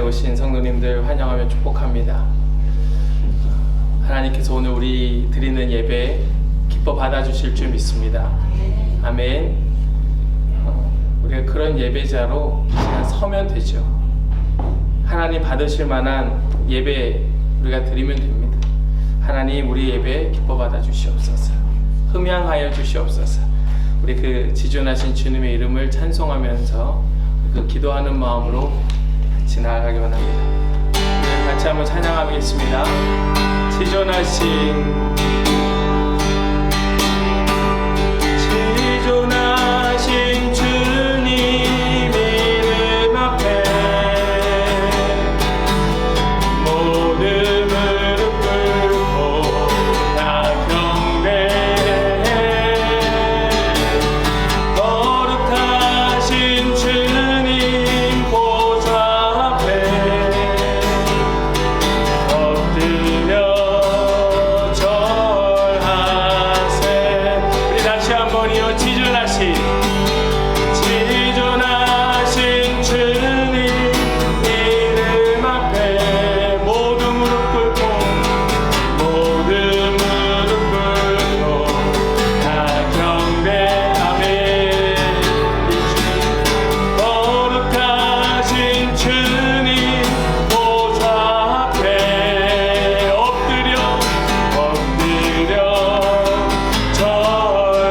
오신 성도님들 환영하며 축복합니다. 하나님께서 오늘 우리 드리는 예배 기뻐 받아주실 줄 믿습니다. 아멘. 우리가 그런 예배자로 그냥 서면 되죠. 하나님 받으실 만한 예배 우리가 드리면 됩니다. 하나님 우리 예배 기뻐 받아주시옵소서. 흠양하여 주시옵소서. 우리 그 지존하신 주님의 이름을 찬송하면서 그 기도하는 마음으로 같이 나아가기 원합니다. 우리 같이 한번 찬양하겠습니다. 지존하신 주님 이름 앞에 모든 무릎 꿇고 다 경배해. 거룩하신 주님 보좌 앞에 엎드려 절하세. 우리 다시 한번요. 지존하신 주님 이름 앞에 모든 무릎 꿇고 다 경배하네. 거룩하신 주님 보좌 앞에 엎드려 절하세.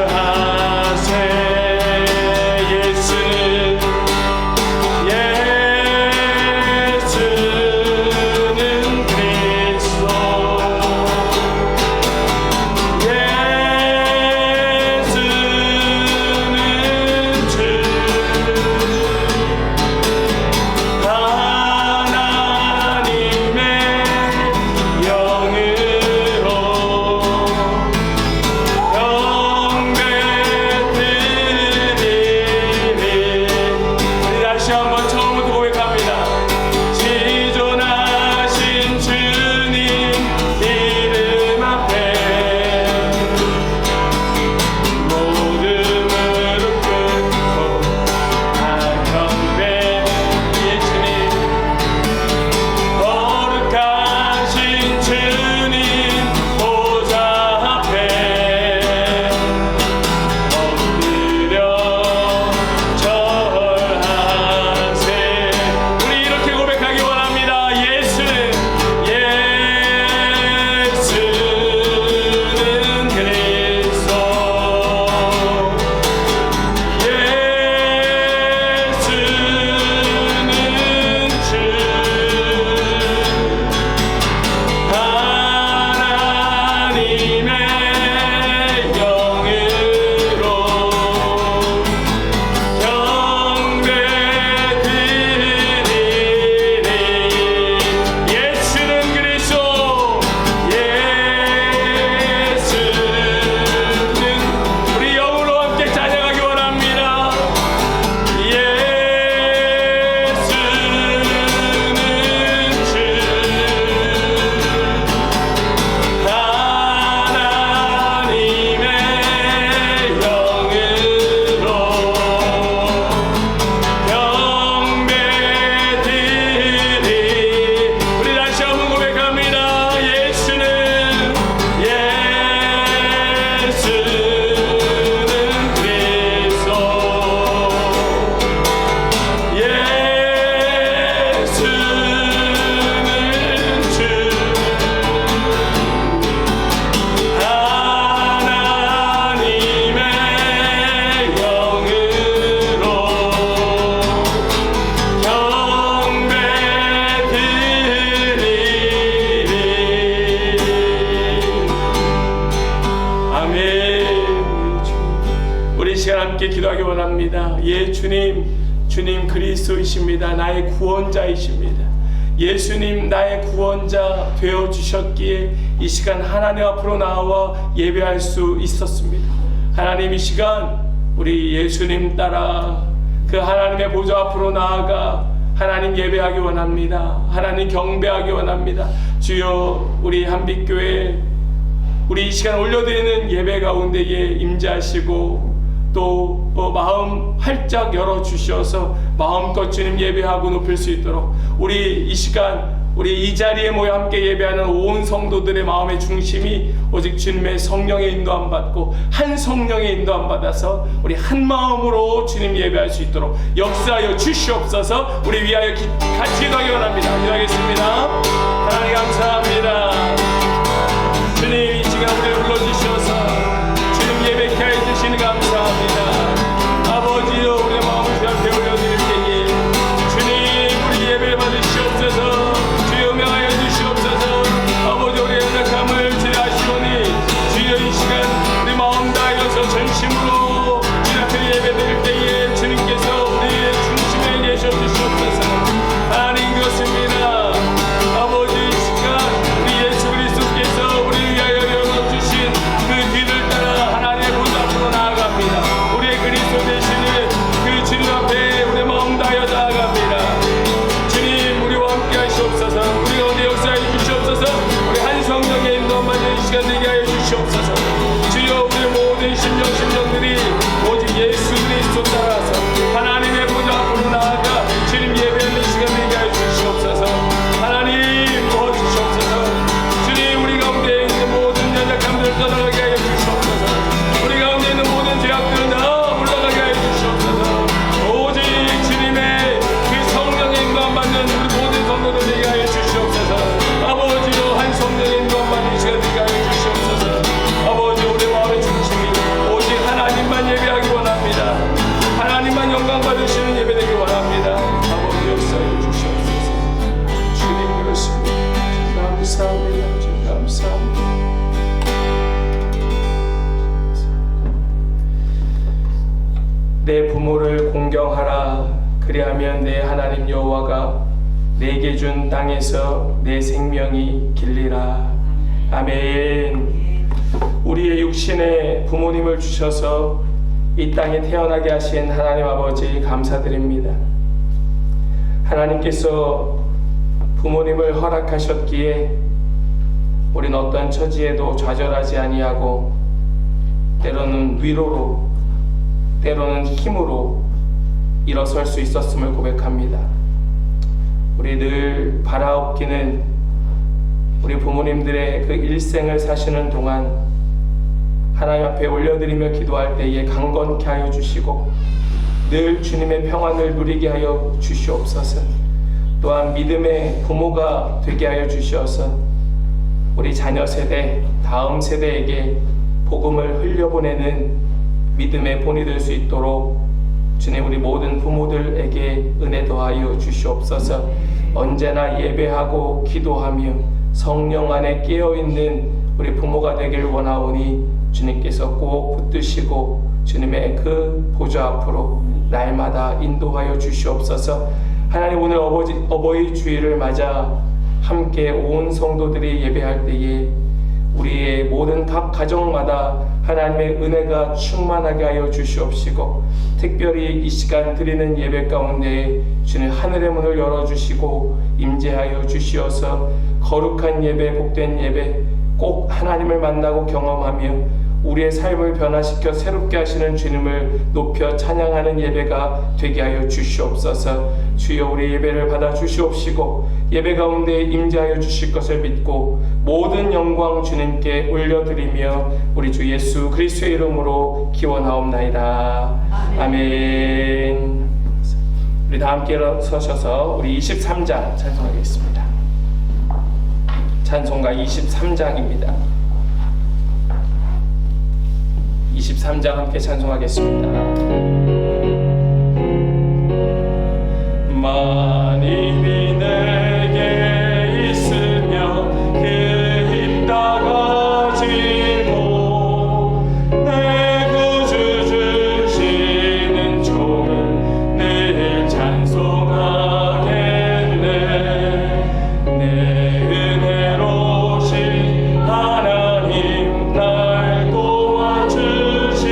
함께 기도하기 원합니다. 예, 주님 그리스도이십니다. 나의 구원자이십니다. 예수님 나의 구원자 되어 주셨기에 이 시간 하나님 앞으로 나와 예배할 수 있었습니다. 하나님 이 시간 우리 예수님 따라 그 하나님의 보좌 앞으로 나아가 하나님 예배하기 원합니다. 하나님 경배하기 원합니다. 주여 우리 한빛교회 우리 이 시간 올려드리는 예배 가운데에 임재하시고 또 마음 활짝 열어주셔서 마음껏 주님 예배하고 높일 수 있도록 우리 이 시간 우리 이 자리에 모여 함께 예배하는 온 성도들의 마음의 중심이 오직 주님의 성령의 인도함 받고 한 성령의 인도함 받아서 우리 한 마음으로 주님 예배할 수 있도록 역사하여 주시옵소서. 우리 위하여 같이 기도하기 원합니다. 기도하겠습니다. 하나님 감사합니다. 주님 이 시간 우리를 불러주셔서 주님 예배케 하여 주시니 감사합니다. 아버지여 우리의 마음을 주 앞에 올려드릴 때에 주님 우리 예배를 받으시옵소서. 주여 명하여 주시옵소서. 아버지 우리의 연약함을 주의 아시오니 주여 이 시간 우리 마음 다하여서 전심으로 주 앞에 예배드릴 때에 주님께서 우리의 중심에 계셔 주시옵소서. 하나님 그렇습니다. 아버지 이 시간 우리 예수 그리스도께서 우리 위하여 열어주신 그 길을 따라 하나님의 보좌 앞으로 나아갑니다. 우리의 그리스도 되시는 그 주님 앞에 우리 마음 다하여 나아갑니다. 주님 우리와 함께 하시옵소서. 우리 가운데 역사해 주시옵소서. 우리 한 성령의 인도만 받는 시간 되게 하여 주시옵소서. 주여 우리의 모든 심령들이 오직 예수 그리스도 따라서 하나님의 보좌 앞으로 나아가 주님 예배하는 시간 되게 하여 주시옵소서. 하나님 도와주시옵소서. 주님 우리 가운데 있는 모든 연약함들을 떠나가게 하여 주시옵소서. 우리 가운데 있는 모든 죄악들을 다 물러가게 하여 주시옵소서. 오직 주님의 그 성령의 인도함 받는 우리 모든 성도들 되게 하여 주시옵소서. 아버지로 한 성령의 인도함 받는 시간 되게 하여 주시옵소서. 아버지 우리 마음의 중심이 오직 하나님만 예배하기 원합니다. 하나님만 영광 받으시는 예배 되기 원합니다. 아버지 역사해 주시옵소서. 주님 그렇습니다. 감사합니다. 주님 감사합니다. 내 부모를 공경하라. 그리하면 내 하나님 여호와가 내게 준 땅에서 내 생명이 길리라. 아멘. 우리의 육신에 부모님을 주셔서 이 땅에 태어나게 하신 하나님 아버지 감사드립니다. 하나님께서 부모님을 허락하셨기에 우리는 어떤 처지에도 좌절하지 아니하고 때로는 위로로 때로는 힘으로 일어설 수 있었음을 고백합니다. 우리 늘 바라옵기는 우리 부모님들의 그 일생을 사시는 동안 하나님 앞에 올려드리며 기도할 때에 강건케 하여 주시고 늘 주님의 평안을 누리게 하여 주시옵소서. 또한 믿음의 부모가 되게 하여 주시어서 우리 자녀 세대, 다음 세대에게 복음을 흘려보내는 믿음의 본이 될 수 있도록 주님 우리 모든 부모들에게 은혜 더하여 주시옵소서. 언제나 예배하고 기도하며 성령 안에 깨어있는 우리 부모가 되길 원하오니 주님께서 꼭 붙드시고 주님의 그 보좌 앞으로 날마다 인도하여 주시옵소서. 하나님 오늘 어버이 주일을 맞아 함께 온 성도들이 예배할 때에 우리의 모든 각 가정마다 하나님의 은혜가 충만하게 하여 주시옵시고 특별히 이 시간 드리는 예배 가운데 주님 하늘의 문을 열어주시고 임재하여 주시어서 거룩한 예배, 복된 예배 꼭 하나님을 만나고 경험하며 우리의 삶을 변화시켜 새롭게 하시는 주님을 높여 찬양하는 예배가 되게 하여 주시옵소서. 주여 우리 예배를 받아 주시옵시고 예배 가운데 임재하여 주실 것을 믿고 모든 영광 주님께 올려드리며 우리 주 예수 그리스도의 이름으로 기원하옵나이다. 아멘. 우리 다 함께 일어서셔서 우리 23장 찬송하겠습니다. 찬송가 23장입니다. 23장 함께 찬송하겠습니다. 만입이 내게 있으며 그 힘 다 가지고 내 구주 주시는 종을 늘 찬송하겠네. 내 은혜로우신 하나님 날 도와주시고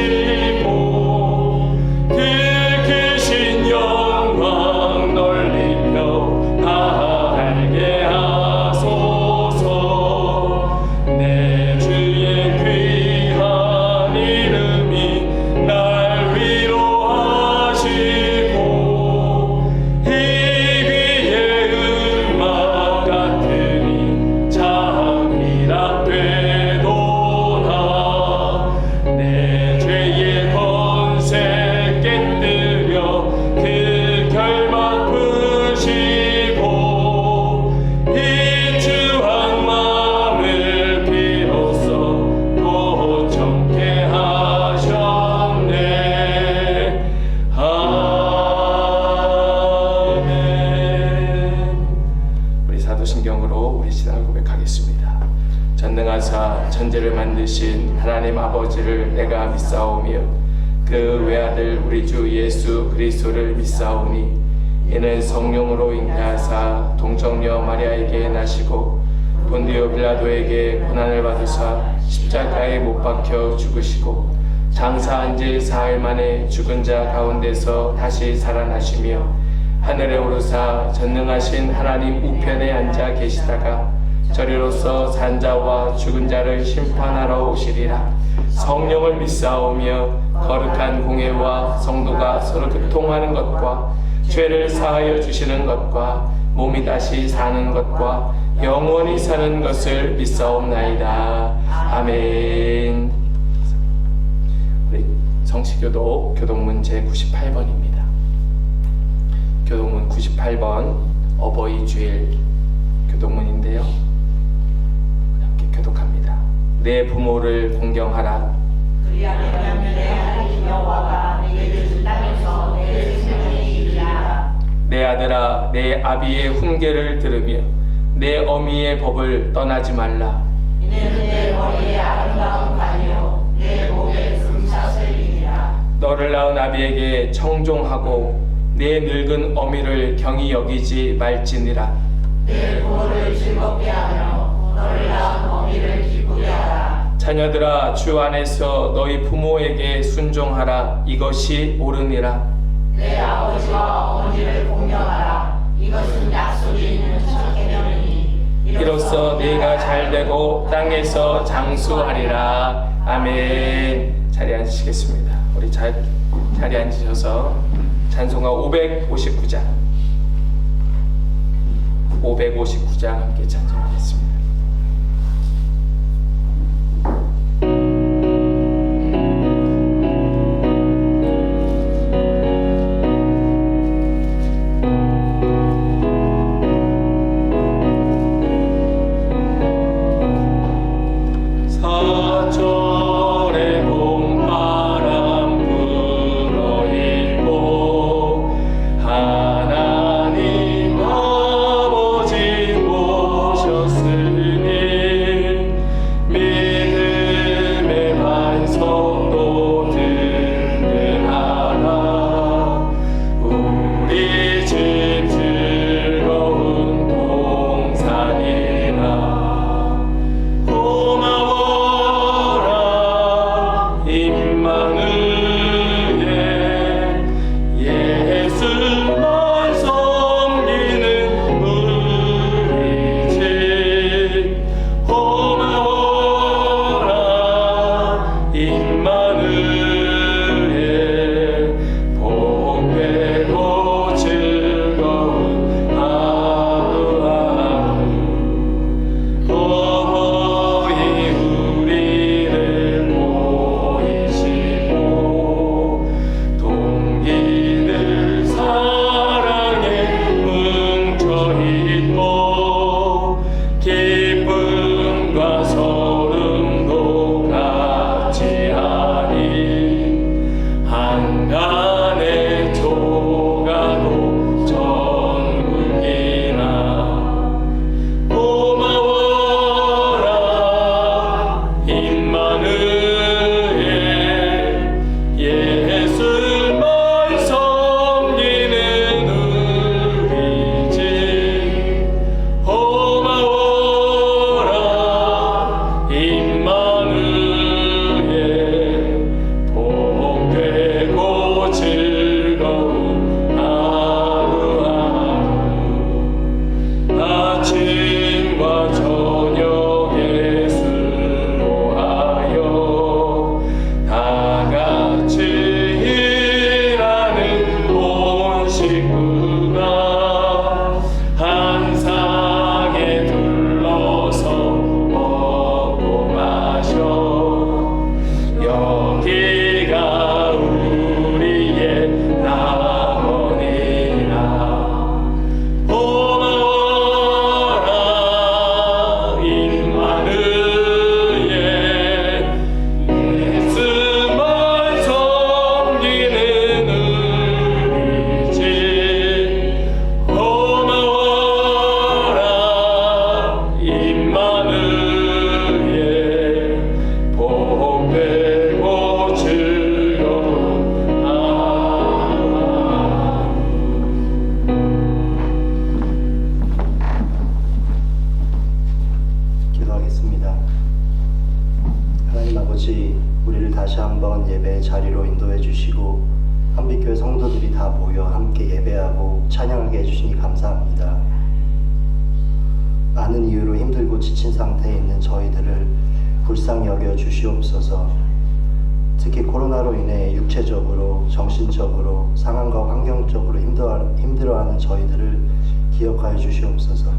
인하사 천지를 만드신 하나님 아버지를 내가 믿사오며 그 외아들 우리 주 예수 그리스도를 믿사오니 이는 성령으로 잉태하사 동정녀 마리아에게 나시고 본디오 빌라도에게 고난을 받으사 십자가에 못 박혀 죽으시고 장사한 지 사흘 만에 죽은 자 가운데서 다시 살아나시며 하늘에 오르사 전능하신 하나님 우편에 앉아 계시다가 저리로서 산 자와 죽은 자를 심판하러 오시리라. 성령을 믿사오며 거룩한 공회와 성도가 서로 교통하는 것과 죄를 사하여 주시는 것과 몸이 다시 사는 것과 영원히 사는 것을 믿사옵나이다. 아멘. 우리 성시교도 교동문 제98번입니다. 교동문 98번 어버이 주일 교동문인데요. 함께 교독합니다. 내 부모를 공경하라. 그리하면 내 하나님 여호와가 내게 준 땅에서 내 생명에 이르리라. 내 아들아, 내 아비의 훈계를 들으며 내 어미의 법을 떠나지 말라. 이는 내 머리에 아름다운 관이요 내 목에 금사슬이니라. 너를 낳은 아비에게 청종하고 내 늙은 어미를 경히 여기지 말지니라. 내 부모를 즐겁게 하며 너를 낳은 어미를 기쁘게 하라. 자녀들아, 주 안에서 너희 부모에게 순종하라. 이것이 옳으니라. 내 아버지와 어머니를 공경하라. 이것은 약속이 있는 첫 계명이니 이로써 네가 잘되고 땅에서 장수하리라. 아멘. 자리에 앉으시겠습니다. 우리 자리에 앉으셔서 찬송가 559장 함께 찬송하겠습니다. 사절의 봄바람 불어일고 하나님 아버지 모셨을 찬양하게 해주시니 감사합니다. 많은 이유로 힘들고 지친 상태에 있는 저희들을 불쌍히 여겨 주시옵소서. 특히 코로나로 인해 육체적으로, 정신적으로, 상황과 환경적으로 힘들어하는 저희들을 기억하여 주시옵소서.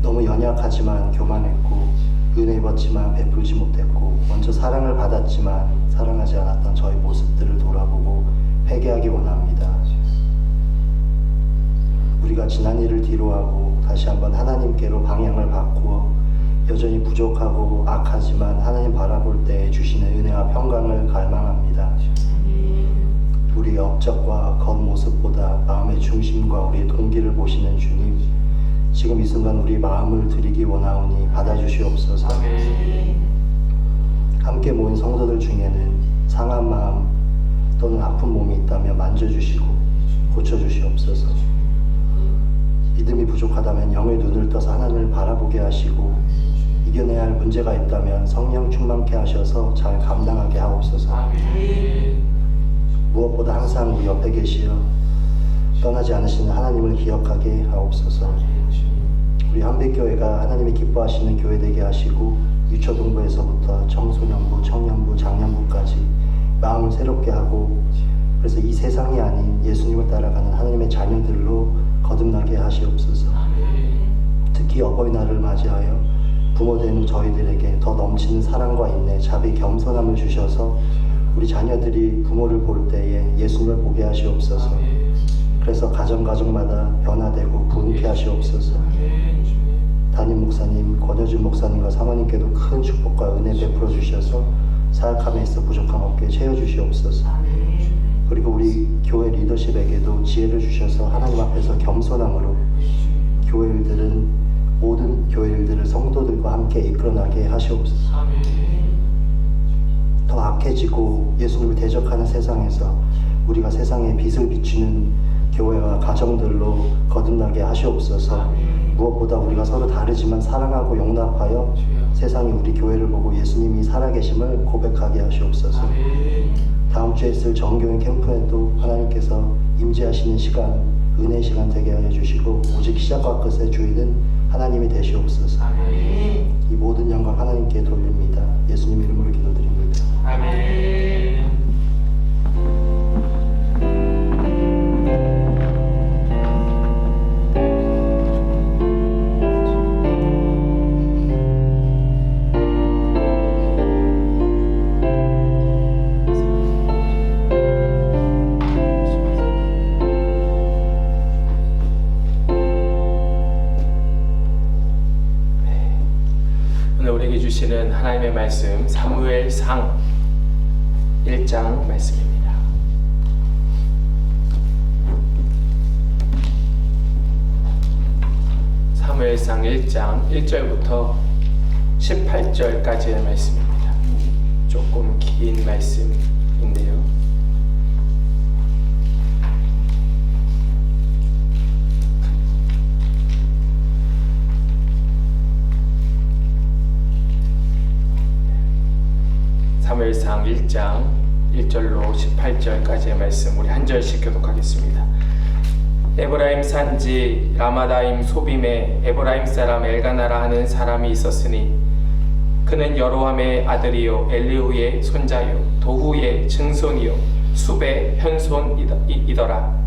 너무 연약하지만 교만했고, 은혜 입었지만 베풀지 못했고, 먼저 사랑을 받았지만 사랑하지 않았던 저희 모습들을 돌아보고 회개하기 원합니다. 우리가 지난 일을 뒤로하고 다시 한번 하나님께로 방향을 바꾸어 여전히 부족하고 악하지만 하나님 바라볼 때 주시는 은혜와 평강을 갈망합니다. 우리의 업적과 겉모습보다 마음의 중심과 우리의 동기를 보시는 주님, 지금 이 순간 우리 마음을 드리기 원하오니 받아주시옵소서. 함께 모인 성도들 중에는 상한 마음 또는 아픈 몸이 있다면 만져주시고 고쳐주시옵소서. 믿음이 부족하다면 영의 눈을 떠서 하나님을 바라보게 하시고, 이겨내야 할 문제가 있다면 성령 충만케 하셔서 잘 감당하게 하옵소서. 무엇보다 항상 우리 옆에 계시어 떠나지 않으시는 하나님을 기억하게 하옵소서. 우리 한빛교회가 하나님이 기뻐하시는 교회 되게 하시고, 유초동부에서부터 청소년부, 청년부, 장년부까지 마음을 새롭게 하고, 그래서 이 세상이 아닌 예수님을 따라가는 하나님의 자녀들로 거듭나게 하시옵소서. 특히 어버이날을 맞이하여 부모되는 저희들에게 더 넘치는 사랑과 인내, 자비, 겸손함을 주셔서 우리 자녀들이 부모를 볼 때에 예수님을 보게 하시옵소서. 그래서 가정마다 변화되고 부흥케 하시옵소서. 담임 목사님, 권여준 목사님과 사모님께도 큰 축복과 은혜 베풀어 주셔서 사역함에 있어 부족함 없게 채워주시옵소서. 그리고 우리 교회 리더십에게도 지혜를 주셔서 하나님 앞에서 겸손함으로 교회 일들은 모든 교회 일들을 성도들과 함께 이끌어나게 하시옵소서. 더 악해지고 예수님을 대적하는 세상에서 우리가 세상에 빛을 비추는 교회와 가정들로 거듭나게 하시옵소서. 무엇보다 우리가 서로 다르지만 사랑하고 용납하여 세상이 우리 교회를 보고 예수님이 살아계심을 고백하게 하시옵소서. 다음 주에 있을 정교인 캠프에도 하나님께서 임재하시는 시간, 은혜의 시간 되게 하여 주시고, 오직 시작과 끝의 주인은 하나님이 되시옵소서. 이 모든 영광 하나님께 돌립니다. 예수님 이름으로 기도드립니다. 아멘. 주시는 하나님의 말씀 사무엘상 1장 말씀입니다. 사무엘상 1장 1절부터 18절까지의 말씀입니다. 조금 긴 말씀인데요. 사무엘상 1장 1절로 18절까지의 말씀 우리 한 절씩 교독하겠습니다. 에브라임 산지 라마다임 소빔에 에브라임 사람 엘가나라 하는 사람이 있었으니 그는 여로함의 아들이요 엘리후의 손자요 도후의 증손이요 숲의 현손이더라.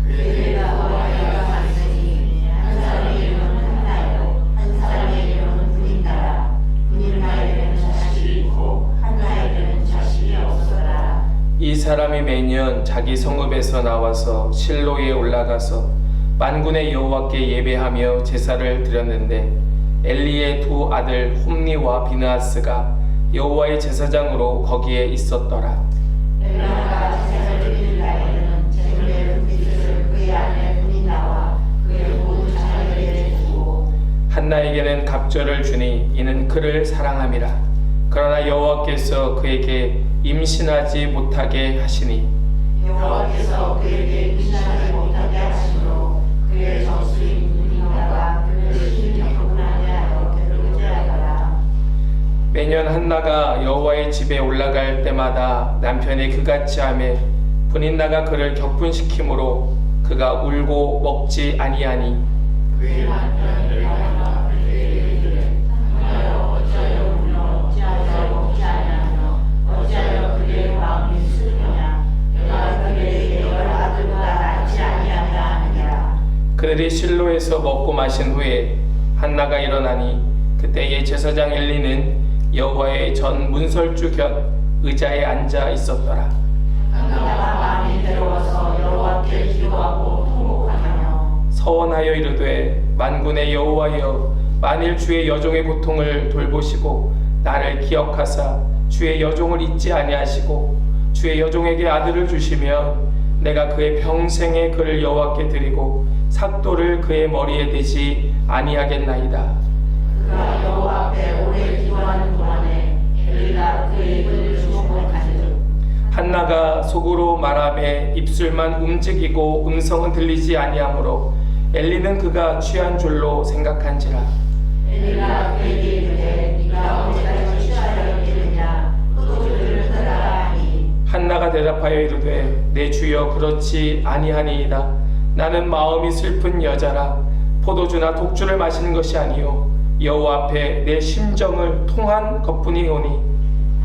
그의 아버지가 갔으니 한 사람의 이름은 한나요 한 사람의 이름은 분인나라. 분인나에게는 자식이 있고 한나에게는 자식이 없어라. 이 사람이 매년 자기 성읍에서 나와서 실로에 올라가서 만군의 여호와께 예배하며 제사를 드렸는데 엘리의 두 아들 홈니와 비느하스가 여호와의 제사장으로 거기에 있었더라. 엘가나가 제사를 드릴 날에는 제물의 빛을 그의 아내 분인나와 그의 모든 자녀에게 주고 한나에게는 갑절을 주니 이는 그를 사랑함이라. 그러나 여호와께서 그에게 임신하지 못하게 하시니 여호와께서 그에게 임신하지 못하게 하심으로 그의 정수인 분인나가 그를 실력으로나게 하여 괴롭게 하더라. 매년 한나가 여호와의 집에 올라갈 때마다 남편이 그같이 하매 분인나가 그를 격분시키므로 그가 울고 먹지 아니하니 그의 남편을 바라봐 그에게 이르되 하여 어찌하여 울며 어찌하여 먹지 아니하며 어찌하여 그의 마음이 슬프냐 내가 그에게 열 아들보다 낫지 아니하냐 하느니라. 그들이 실로에서 먹고 마신 후에 한나가 일어나니 그때의 제사장 엘리는 여호와의 전 문설주 곁 의자에 앉아 있었더라. 한나가 마음이 괴로워서 여호와께 기도하고 통곡하며 서원하여 이르되 만군의 여호와여 만일 주의 여종의 고통을 돌보시고 나를 기억하사 주의 여종을 잊지 아니하시고 주의 여종에게 아들을 주시면 내가 그의 평생에 그를 여호와께 드리고 삭도를 그의 머리에 대지 아니하겠나이다. 그가 여호와 앞에 오래 기도하는 동안에 엘리가 그의 입을 주목하시되 한나가 속으로 말하매 입술만 움직이고 음성은 들리지 아니하므로 엘리는 그가 취한 줄로 생각한지라. 엘리가 그에게 이르되 네가 언제까지 취하여 있겠느냐 포도주를 떠나라 하니 한나가 대답하여 이르되 내 주여 그렇지 아니하니이다. 나는 마음이 슬픈 여자라 포도주나 독주를 마시는 것이 아니요 여호와 앞에 내 심정을 통한 것뿐이오니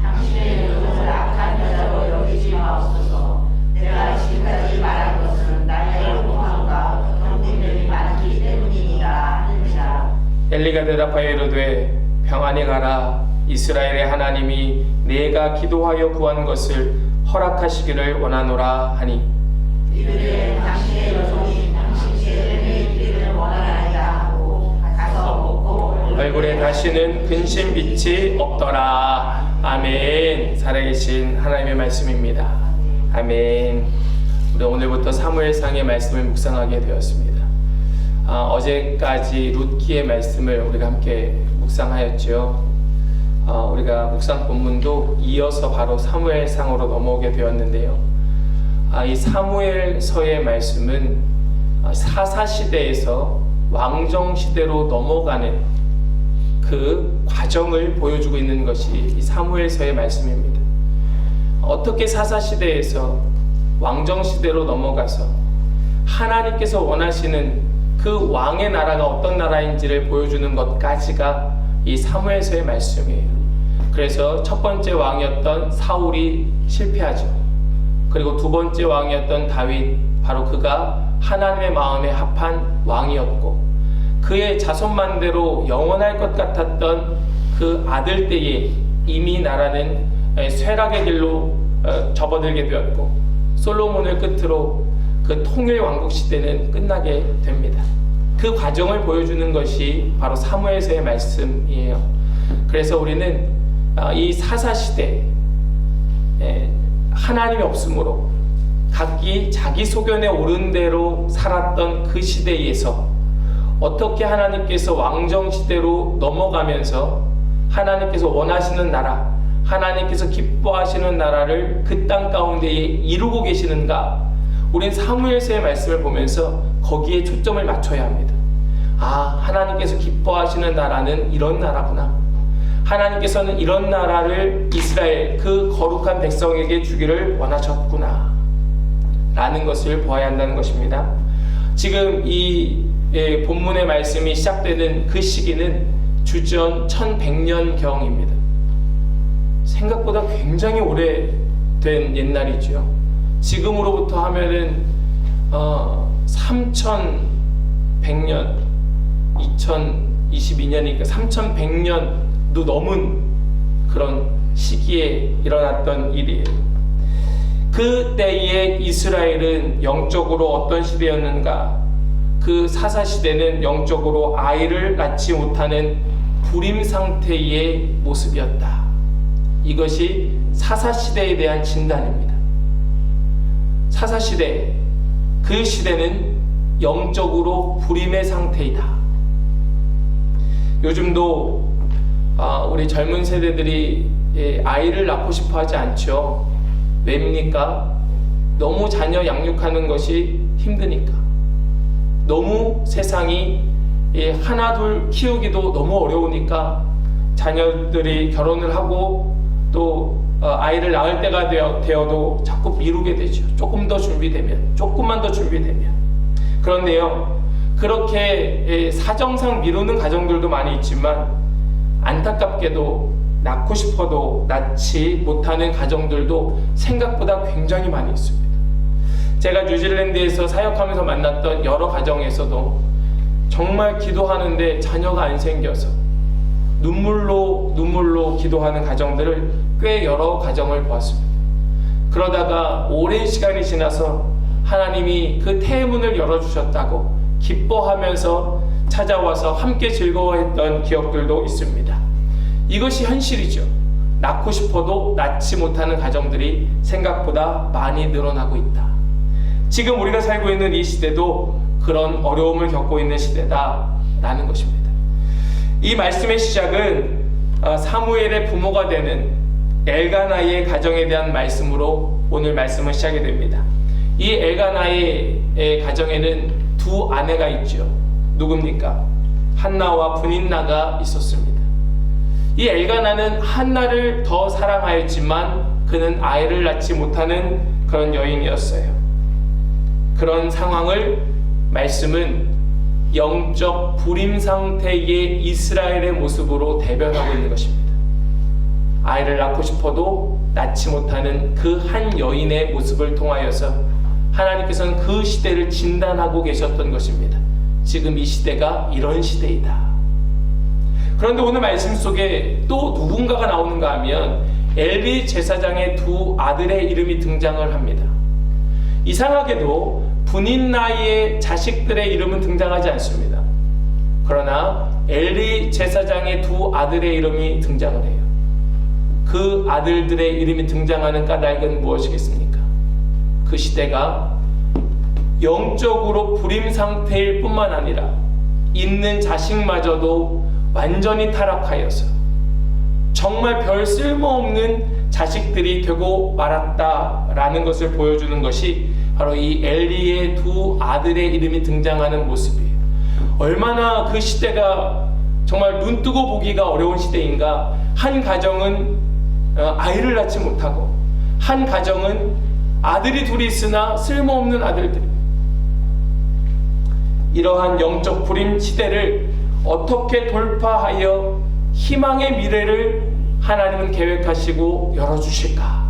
당신의 여종을 악한 여자로 여기지 마옵소서. 내가 지금까지 말한 것은 나의 공함과 경륜이 많기 때문이니라 하느니라. 엘리가 대답하여 이르되 평안히 가라. 이스라엘의 하나님이 내가 기도하여 구한 것을 허락하시기를 원하노라 하니 이르되 당신의 여종이 당신 제전에 있기를 원하나이다 하고 가서 먹고 얼굴에 다시는 근심 빛이 없더라. 아멘. 살아계신 하나님의 말씀입니다. 아멘. 우리 오늘부터 사무엘상의 말씀을 묵상하게 되었습니다. 어제까지 룻기의 말씀을 우리가 함께 묵상하였죠. 우리가 묵상 본문도 이어서 바로 사무엘상으로 넘어오게 되었는데요. 이 사무엘서의 말씀은 사사시대에서 왕정시대로 넘어가는 그 과정을 보여주고 있는 것이 이 사무엘서의 말씀입니다. 어떻게 사사시대에서 왕정시대로 넘어가서 하나님께서 원하시는 그 왕의 나라가 어떤 나라인지를 보여주는 것까지가 이 사무엘서의 말씀이에요. 그래서 첫 번째 왕이었던 사울이 실패하죠. 그리고 두 번째 왕이었던 다윗, 바로 그가 하나님의 마음에 합한 왕이었고 그의 자손만대로 영원할 것 같았던 그 아들 때에 이미 나라는 쇠락의 길로 접어들게 되었고 솔로몬을 끝으로 그 통일 왕국 시대는 끝나게 됩니다. 그 과정을 보여주는 것이 바로 사무엘서의 말씀이에요. 그래서 우리는 이 사사시대 하나님이 없으므로 각기 자기 소견에 오른 대로 살았던 그 시대에서 어떻게 하나님께서 왕정시대로 넘어가면서 하나님께서 원하시는 나라, 하나님께서 기뻐하시는 나라를 그 땅 가운데에 이루고 계시는가, 우린 사무엘서의 말씀을 보면서 거기에 초점을 맞춰야 합니다. 하나님께서 기뻐하시는 나라는 이런 나라구나. 하나님께서는 이런 나라를 이스라엘 그 거룩한 백성에게 주기를 원하셨구나 라는 것을 보아야 한다는 것입니다. 지금 이 본문의 말씀이 시작되는 그 시기는 주전 1100년경입니다. 생각보다 굉장히 오래된 옛날이죠. 지금으로부터 하면은 3100년, 2022년이니까 3100년도 넘은 그런 시기에 일어났던 일이에요. 그때의 이스라엘은 영적으로 어떤 시대였는가? 그 사사시대는 영적으로 아이를 낳지 못하는 불임 상태의 모습이었다. 이것이 사사시대에 대한 진단입니다. 사사시대, 그 시대는 영적으로 불임의 상태이다. 요즘도 우리 젊은 세대들이 아이를 낳고 싶어 하지 않죠. 왜입니까? 너무 자녀 양육하는 것이 힘드니까. 너무 세상이 하나 둘 키우기도 너무 어려우니까 자녀들이 결혼을 하고 또 아이를 낳을 때가 되어도 자꾸 미루게 되죠. 조금 더 준비되면, 조금만 더 준비되면. 그런데요, 그렇게 사정상 미루는 가정들도 많이 있지만 안타깝게도 낳고 싶어도 낳지 못하는 가정들도 생각보다 굉장히 많이 있습니다. 제가 뉴질랜드에서 사역하면서 만났던 여러 가정에서도 정말 기도하는데 자녀가 안 생겨서 눈물로 기도하는 가정들을 꽤 여러 가정을 보았습니다. 그러다가 오랜 시간이 지나서 하나님이 그 태문을 열어주셨다고 기뻐하면서 찾아와서 함께 즐거워했던 기억들도 있습니다. 이것이 현실이죠. 낳고 싶어도 낳지 못하는 가정들이 생각보다 많이 늘어나고 있다. 지금 우리가 살고 있는 이 시대도 그런 어려움을 겪고 있는 시대다라는 것입니다. 이 말씀의 시작은 사무엘의 부모가 되는 엘가나의 가정에 대한 말씀으로 오늘 말씀은 시작이 됩니다. 이 엘가나의 가정에는 두 아내가 있죠. 누굽니까? 한나와 브닌나가 있었습니다. 이 엘가나는 한나를 더 사랑하였지만 그는 아이를 낳지 못하는 그런 여인이었어요. 그런 상황을 말씀은 영적 불임 상태의 이스라엘의 모습으로 대변하고 있는 것입니다. 아이를 낳고 싶어도 낳지 못하는 그 한 여인의 모습을 통하여서 하나님께서는 그 시대를 진단하고 계셨던 것입니다. 지금 이 시대가 이런 시대이다. 그런데 오늘 말씀 속에 또 누군가가 나오는가 하면 엘리 제사장의 두 아들의 이름이 등장을 합니다. 이상하게도 브닌나의 자식들의 이름은 등장하지 않습니다. 그러나 엘리 제사장의 두 아들의 이름이 등장을 해요. 그 아들들의 이름이 등장하는 까닭은 무엇이겠습니까? 그 시대가 영적으로 불임 상태일 뿐만 아니라 있는 자식마저도 완전히 타락하여서 정말 별 쓸모없는 자식들이 되고 말았다라는 것을 보여주는 것이 바로 이 엘리의 두 아들의 이름이 등장하는 모습이에요. 얼마나 그 시대가 정말 눈뜨고 보기가 어려운 시대인가. 한 가정은 아이를 낳지 못하고 한 가정은 아들이 둘이 있으나 쓸모없는 아들들. 이러한 영적 불임 시대를 어떻게 돌파하여 희망의 미래를 하나님은 계획하시고 열어주실까?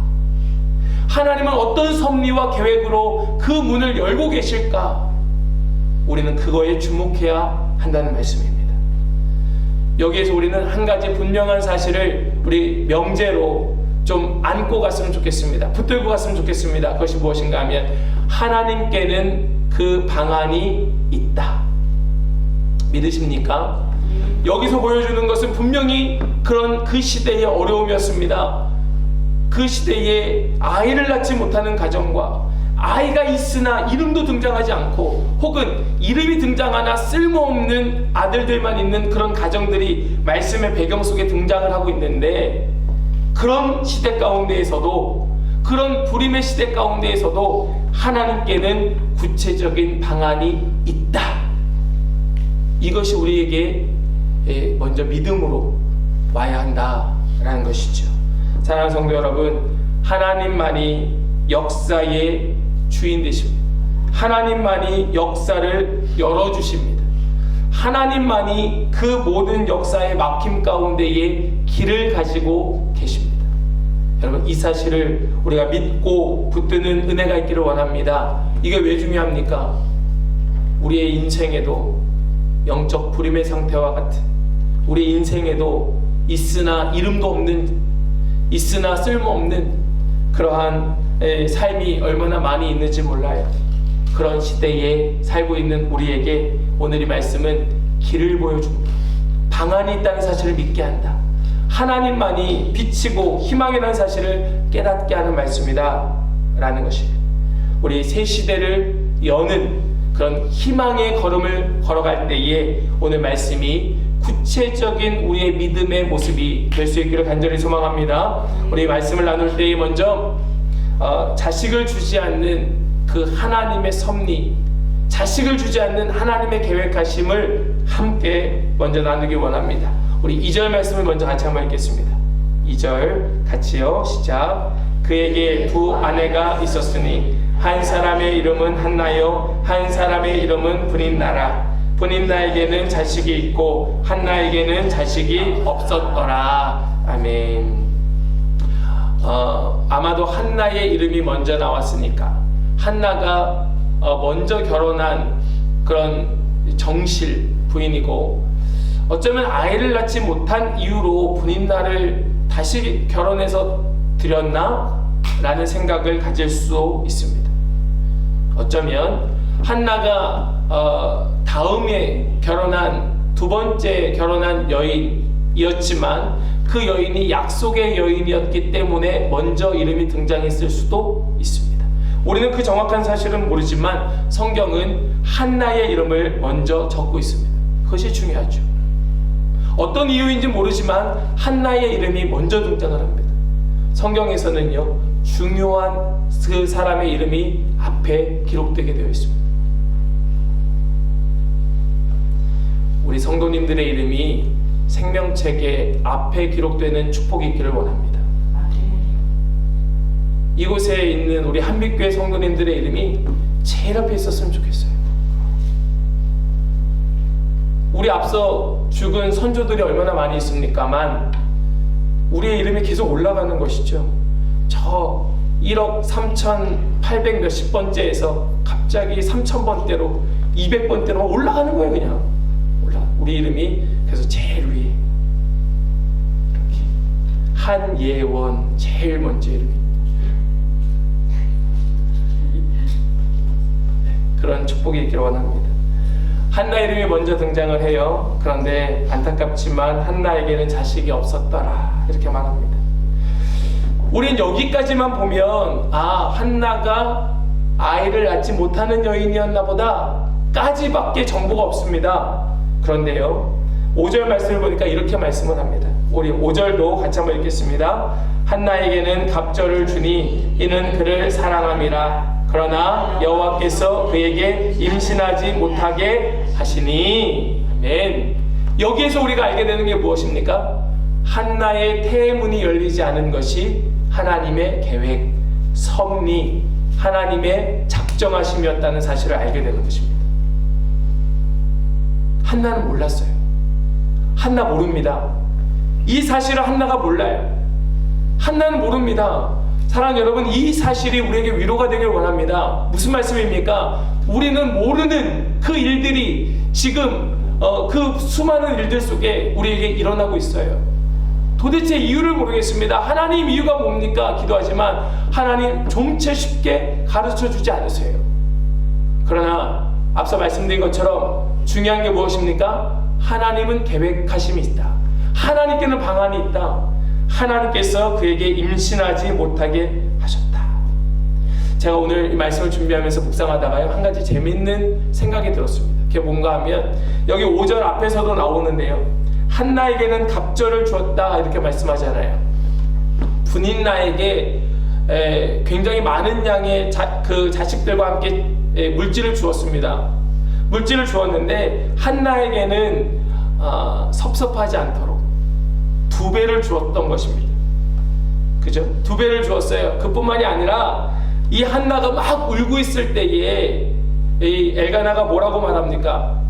하나님은 어떤 섭리와 계획으로 그 문을 열고 계실까? 우리는 그거에 주목해야 한다는 말씀입니다. 여기에서 우리는 한 가지 분명한 사실을 우리 명제로 좀 안고 갔으면 좋겠습니다. 붙들고 갔으면 좋겠습니다. 그것이 무엇인가 하면 하나님께는 그 방안이 있다. 믿으십니까? 여기서 보여주는 것은 분명히 그런 그 시대의 어려움이었습니다. 그 시대에 아이를 낳지 못하는 가정과 아이가 있으나 이름도 등장하지 않고 혹은 이름이 등장하나 쓸모없는 아들들만 있는 그런 가정들이 말씀의 배경 속에 등장을 하고 있는데, 그런 시대 가운데에서도, 그런 불임의 시대 가운데에서도 하나님께는 구체적인 방안이 있다. 이것이 우리에게 먼저 믿음으로 와야 한다라는 것이죠. 사랑하는 성도 여러분, 하나님만이 역사의 주인 되십니다. 하나님만이 역사를 열어주십니다. 하나님만이 그 모든 역사의 막힘 가운데에 길을 가지고 계십니다. 여러분, 이 사실을 우리가 믿고 붙드는 은혜가 있기를 원합니다. 이게 왜 중요합니까? 우리의 인생에도 영적 불임의 상태와 같은, 우리 인생에도 있으나 이름도 없는, 있으나 쓸모없는 그러한 삶이 얼마나 많이 있는지 몰라요. 그런 시대에 살고 있는 우리에게 오늘 이 말씀은 길을 보여줍니다. 방안이 있다는 사실을 믿게 한다. 하나님만이 빛이고 희망이라는 사실을 깨닫게 하는 말씀이다 라는 것이에요. 우리 새 시대를 여는 그런 희망의 걸음을 걸어갈 때에 오늘 말씀이 구체적인 우리의 믿음의 모습이 될 수 있기를 간절히 소망합니다. 우리 말씀을 나눌 때에 먼저 자식을 주지 않는 그 하나님의 섭리, 자식을 주지 않는 하나님의 계획하심을 함께 먼저 나누기 원합니다. 우리 2절 말씀을 먼저 같이 한번 읽겠습니다. 2절 같이요. 시작. 그에게 두 아내가 있었으니 한 사람의 이름은 한나요 한 사람의 이름은 브닌나라. 브닌나에게는 자식이 있고 한나에게는 자식이 없었더라. 아멘. 아마도 한나의 이름이 먼저 나왔으니까 한나가 먼저 결혼한 그런 정실 부인이고, 어쩌면 아이를 낳지 못한 이유로 브닌나를 다시 결혼해서 드렸나? 라는 생각을 가질 수 있습니다. 어쩌면 한나가 다음에 두 번째 결혼한 여인이었지만 그 여인이 약속의 여인이었기 때문에 먼저 이름이 등장했을 수도 있습니다. 우리는 그 정확한 사실은 모르지만 성경은 한나의 이름을 먼저 적고 있습니다. 그것이 중요하죠. 어떤 이유인지 모르지만 한나의 이름이 먼저 등장을 합니다. 성경에서는요, 중요한 그 사람의 이름이 앞에 기록되게 되어 있습니다. 우리 성도님들의 이름이 생명책의 앞에 기록되는 축복이 있기를 원합니다. 이곳에 있는 우리 한빛교회 성도님들의 이름이 제일 앞에 있었으면 좋겠어요. 우리 앞서 죽은 선조들이 얼마나 많이 있습니까만 우리의 이름이 계속 올라가는 것이죠. 저 1억 3,800 몇십 번째에서 갑자기 3,000번대로 200번대로 올라가는 거예요. 그냥 우리 이름이 그래서 제일 위에 이렇게 한예원 제일 먼저 이름이 그런 축복이 있기를 원합니다. 한나 이름이 먼저 등장을 해요. 그런데 안타깝지만 한나에게는 자식이 없었더라 이렇게 말합니다. 우린 여기까지만 보면 한나가 아이를 낳지 못하는 여인이었나 보다 까지밖에 정보가 없습니다. 그런데요, 5절 말씀을 보니까 이렇게 말씀을 합니다. 우리 5절도 같이 한번 읽겠습니다. 한나에게는 갑절을 주니 이는 그를 사랑함이라. 그러나 여호와께서 그에게 임신하지 못하게 하시니. 아멘. 여기에서 우리가 알게 되는 게 무엇입니까? 한나의 태문이 열리지 않은 것이 하나님의 계획, 섭리, 하나님의 작정하심이었다는 사실을 알게 되는 것입니다. 한나는 몰랐어요. 한나 모릅니다. 이 사실을 한나가 몰라요. 한나는 모릅니다. 사랑하는 여러분, 이 사실이 우리에게 위로가 되길 원합니다. 무슨 말씀입니까? 우리는 모르는 그 일들이 지금 그 수많은 일들 속에 우리에게 일어나고 있어요. 도대체 이유를 모르겠습니다. 하나님 이유가 뭡니까? 기도하지만 하나님 좀체 쉽게 가르쳐 주지 않으세요. 그러나 앞서 말씀드린 것처럼 중요한 게 무엇입니까? 하나님은 계획하심이 있다. 하나님께는 방안이 있다. 하나님께서 그에게 임신하지 못하게 하셨다. 제가 오늘 이 말씀을 준비하면서 묵상하다가요, 한 가지 재밌는 생각이 들었습니다. 그게 뭔가 하면 여기 5절 앞에서도 나오는데요, 한나에게는 갑절을 주었다 이렇게 말씀하잖아요. 분인나에게 굉장히 많은 양의 그 자식들과 함께 물질을 주었습니다. 물질을 주었는데 한나에게는 섭섭하지 않도록 2배를 주었던 것입니다. 그죠? 2배를 주었어요. 그뿐만이 아니라 이 한나가 막 울고 있을 때에 이 엘가나가 뭐라고 말합니까?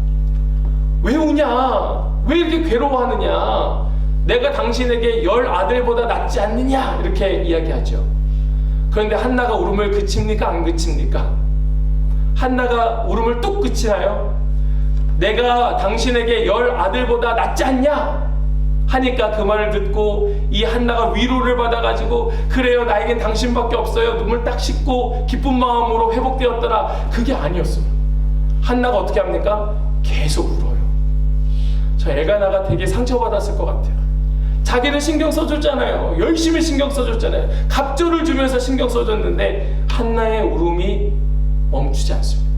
왜 우냐? 왜 이렇게 괴로워하느냐? 내가 당신에게 10 아들보다 낫지 않느냐? 이렇게 이야기하죠. 그런데 한나가 울음을 그칩니까? 안 그칩니까? 한나가 울음을 뚝 그치나요? 내가 당신에게 10 아들보다 낫지 않냐? 하니까 그 말을 듣고 이 한나가 위로를 받아가지고, 그래요, 나에겐 당신밖에 없어요, 눈물 딱 씻고 기쁜 마음으로 회복되었더라. 그게 아니었어요. 한나가 어떻게 합니까? 계속 울어요. 저 엘가나가 되게 상처받았을 것 같아요. 자기는 신경 써줬잖아요. 열심히 신경 써줬잖아요. 갑절을 주면서 신경 써줬는데 한나의 울음이 멈추지 않습니다.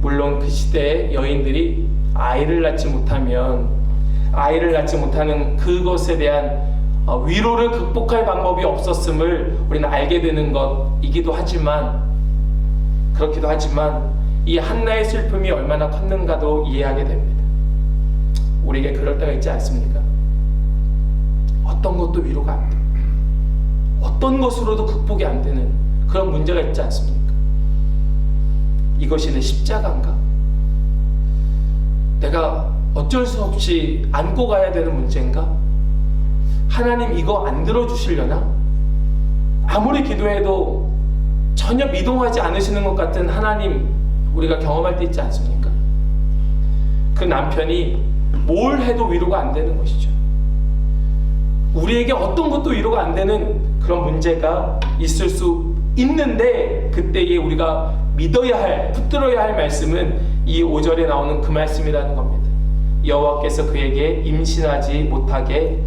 물론 그 시대의 여인들이 아이를 낳지 못하는 그것에 대한 위로를 극복할 방법이 없었음을 우리는 알게 되는 것이기도 하지만, 그렇기도 하지만 이 한나의 슬픔이 얼마나 컸는가도 이해하게 됩니다. 우리에게 그럴 때가 있지 않습니까? 어떤 것도 위로가 안 돼. 어떤 것으로도 극복이 안 되는 그런 문제가 있지 않습니까? 이것이 내 십자가인가? 내가 어쩔 수 없이 안고 가야 되는 문제인가? 하나님 이거 안 들어주시려나? 아무리 기도해도 전혀 미동하지 않으시는 것 같은 하나님, 우리가 경험할 때 있지 않습니까? 그 남편이 뭘 해도 위로가 안 되는 것이죠. 우리에게 어떤 것도 위로가 안 되는 그런 문제가 있을 수 있는데, 그때에 우리가 믿어야 할, 붙들어야 할 말씀은 이 5절에 나오는 그 말씀이라는 겁니다. 여호와께서 그에게 임신하지 못하게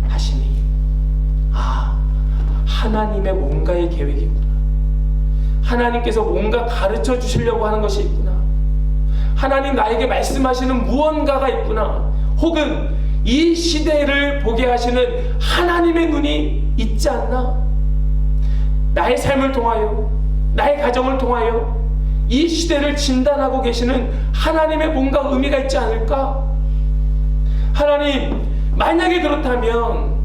하시니. 하나님의 뭔가의 계획이 있구나. 하나님께서 뭔가 가르쳐 주시려고 하는 것이 있구나. 하나님 나에게 말씀하시는 무언가가 있구나. 혹은 이 시대를 보게 하시는 하나님의 눈이 있지 않나? 나의 삶을 통하여, 나의 가정을 통하여 이 시대를 진단하고 계시는 하나님의 뭔가 의미가 있지 않을까? 하나님, 만약에 그렇다면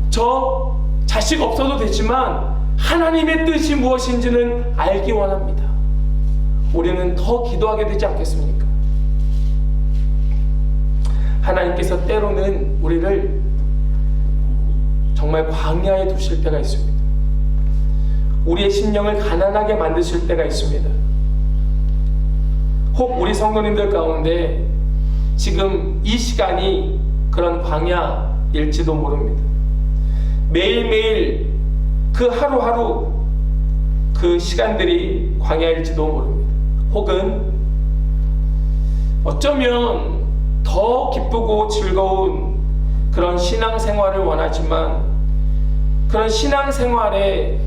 저 자식 없어도 되지만 하나님의 뜻이 무엇인지는 알기 원합니다. 우리는 더 기도하게 되지 않겠습니까? 하나님께서 때로는 우리를 정말 광야에 두실 때가 있습니다. 우리의 심령을 가난하게 만드실 때가 있습니다. 혹 우리 성도님들 가운데 지금 이 시간이 그런 광야일지도 모릅니다. 매일매일 그 하루하루 그 시간들이 광야일지도 모릅니다. 혹은 어쩌면 더 기쁘고 즐거운 그런 신앙생활을 원하지만 그런 신앙생활에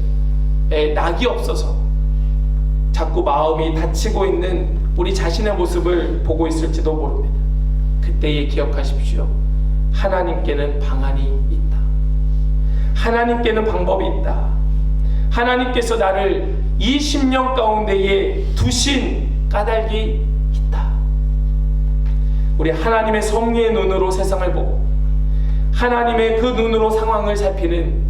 낙이 없어서 자꾸 마음이 다치고 있는 우리 자신의 모습을 보고 있을지도 모릅니다. 그때에 기억하십시오. 하나님께는 방안이 있다. 하나님께는 방법이 있다. 하나님께서 나를 이 심령 가운데에 두신 까닭이 있다. 우리 하나님의 섭리의 눈으로 세상을 보고 하나님의 그 눈으로 상황을 살피는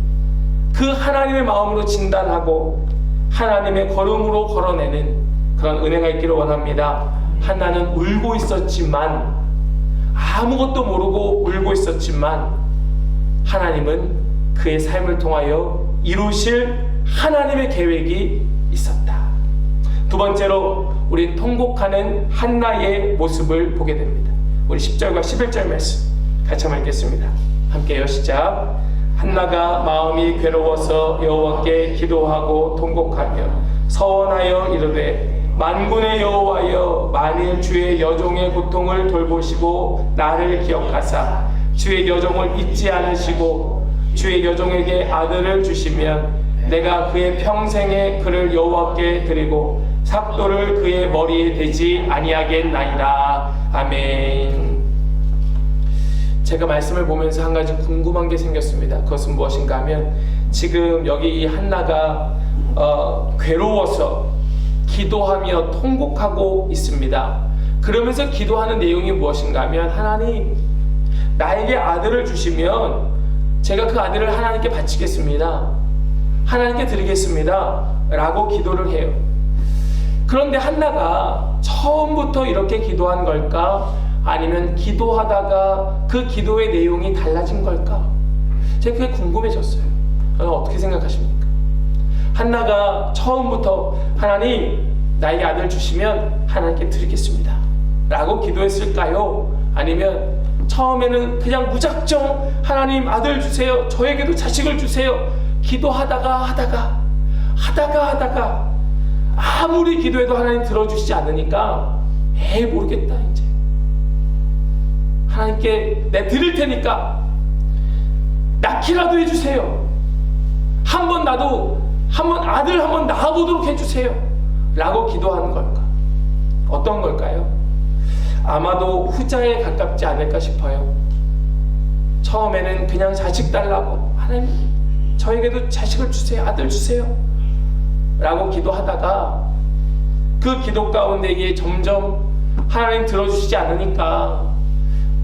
그 하나님의 마음으로 진단하고 하나님의 걸음으로 걸어내는 그런 은혜가 있기를 원합니다. 한나는 울고 있었지만, 아무것도 모르고 울고 있었지만 하나님은 그의 삶을 통하여 이루실 하나님의 계획이 있었다. 두 번째로 우리 통곡하는 한나의 모습을 보게 됩니다. 우리 10절과 11절 말씀 같이 한번 읽겠습니다. 함께요. 시작. 한나가 마음이 괴로워서 여호와께 기도하고 통곡하며 서원하여 이르되 만군의 여호와여, 만일 주의 여종의 고통을 돌보시고 나를 기억하사 주의 여종을 잊지 않으시고 주의 여종에게 아들을 주시면 내가 그의 평생에 그를 여호와께 드리고 삭도를 그의 머리에 대지 아니하겠나이다. 아멘. 제가 말씀을 보면서 한 가지 궁금한 게 생겼습니다. 그것은 무엇인가 하면, 지금 여기 이 한나가 괴로워서 기도하며 통곡하고 있습니다. 그러면서 기도하는 내용이 무엇인가 하면, 하나님, 나에게 아들을 주시면 제가 그 아들을 하나님께 바치겠습니다. 하나님께 드리겠습니다. 라고 기도를 해요. 그런데 한나가 처음부터 이렇게 기도한 걸까? 아니면 기도하다가 그 기도의 내용이 달라진 걸까? 제가 그게 궁금해졌어요. 어떻게 생각하십니까? 한나가 처음부터 하나님, 나에게 아들 주시면 하나님께 드리겠습니다 라고 기도했을까요? 아니면 처음에는 그냥 무작정 하나님 아들 주세요, 저에게도 자식을 주세요 기도하다가 아무리 기도해도 하나님 들어주시지 않으니까 모르겠다, 이제 하나님께 내 드릴 테니까 낳기라도 해주세요, 한번 아들 한번 낳아보도록 해주세요 라고 기도하는 걸까? 어떤 걸까요? 아마도 후자에 가깝지 않을까 싶어요. 처음에는 그냥 자식 달라고, 하나님 저에게도 자식을 주세요, 아들 주세요 라고 기도하다가 그 기도 가운데에 점점 하나님 들어주시지 않으니까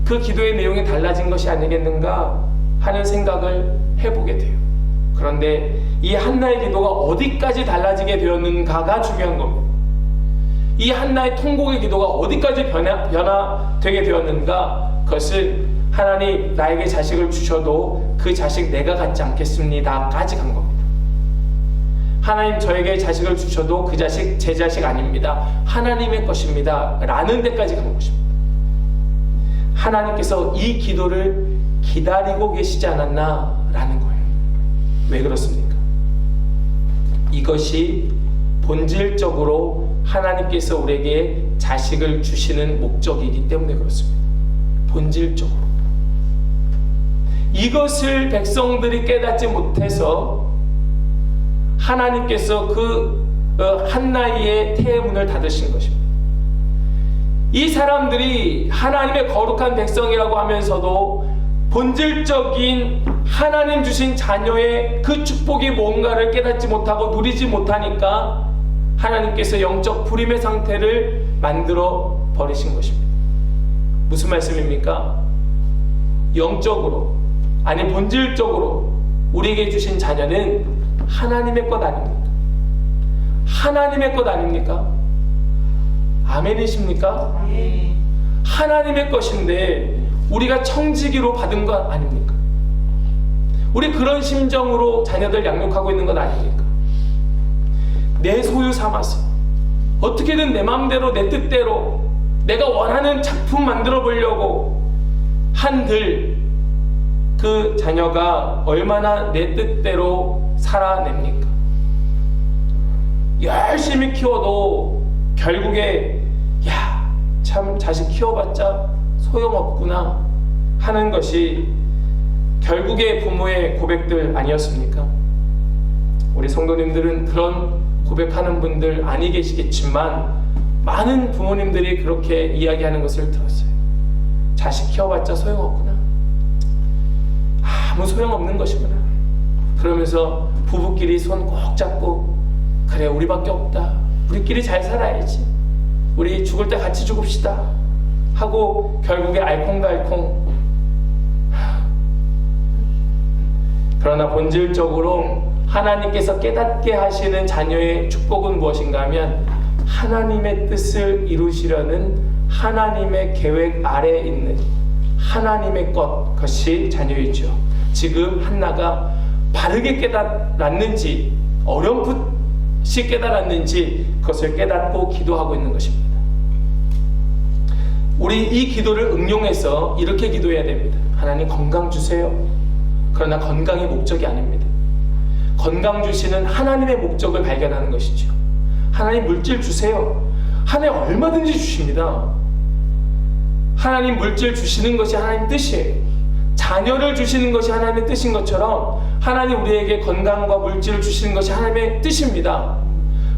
그 기도의 내용이 달라진 것이 아니겠는가 하는 생각을 해보게 돼요. 그런데 이 한나의 기도가 어디까지 달라지게 되었는가가 중요한 겁니다. 이 한나의 통곡의 기도가 어디까지 변화되게 되었는가, 그것은 하나님 나에게 자식을 주셔도 그 자식 내가 갖지 않겠습니다 까지 간 겁니다. 하나님 저에게 자식을 주셔도 그 자식 제 자식 아닙니다, 하나님의 것입니다 라는 데까지 간 것입니다. 하나님께서 이 기도를 기다리고 계시지 않았나 라는 거예요. 왜 그렇습니까? 이것이 본질적으로 하나님께서 우리에게 자식을 주시는 목적이기 때문에 그렇습니다. 본질적으로 이것을 백성들이 깨닫지 못해서 하나님께서 그 한나이의 태의 문을 닫으신 것입니다. 이 사람들이 하나님의 거룩한 백성이라고 하면서도 본질적인 하나님 주신 자녀의 그 축복이 뭔가를 깨닫지 못하고 누리지 못하니까 하나님께서 영적 불임의 상태를 만들어 버리신 것입니다. 무슨 말씀입니까? 영적으로, 아니 본질적으로 우리에게 주신 자녀는 하나님의 것 아닙니까? 하나님의 것 아닙니까? 아멘이십니까? 하나님의 것인데 우리가 청지기로 받은 것 아닙니까? 우리 그런 심정으로 자녀들 양육하고 있는 것 아닙니까? 내 소유 삼아서 어떻게든 내 마음대로 내 뜻대로 내가 원하는 작품 만들어 보려고 한들 그 자녀가 얼마나 내 뜻대로 살아냅니까? 열심히 키워도 결국에 야, 참 자식 키워봤자 소용없구나 하는 것이 결국에 부모의 고백들 아니었습니까? 우리 성도님들은 그런 고백하는 분들 아니 계시겠지만 많은 부모님들이 그렇게 이야기하는 것을 들었어요. 자식 키워봤자 소용없구나, 아무 소용없는 것이구나. 그러면서 부부끼리 손 꼭 잡고 그래 우리밖에 없다, 우리끼리 잘 살아야지, 우리 죽을 때 같이 죽읍시다 하고 결국에 알콩달콩. 그러나 본질적으로 하나님께서 깨닫게 하시는 자녀의 축복은 무엇인가 하면 하나님의 뜻을 이루시려는 하나님의 계획 아래에 있는 하나님의 것이 자녀이죠. 지금 한나가 바르게 깨달았는지 어렴풋이 깨달았는지 그것을 깨닫고 기도하고 있는 것입니다. 우리 이 기도를 응용해서 이렇게 기도해야 됩니다. 하나님 건강 주세요. 그러나 건강이 목적이 아닙니다. 건강 주시는 하나님의 목적을 발견하는 것이죠. 하나님 물질 주세요. 하나님 얼마든지 주십니다. 하나님 물질 주시는 것이 하나님 뜻이에요. 자녀를 주시는 것이 하나님의 뜻인 것처럼 하나님 우리에게 건강과 물질을 주시는 것이 하나님의 뜻입니다.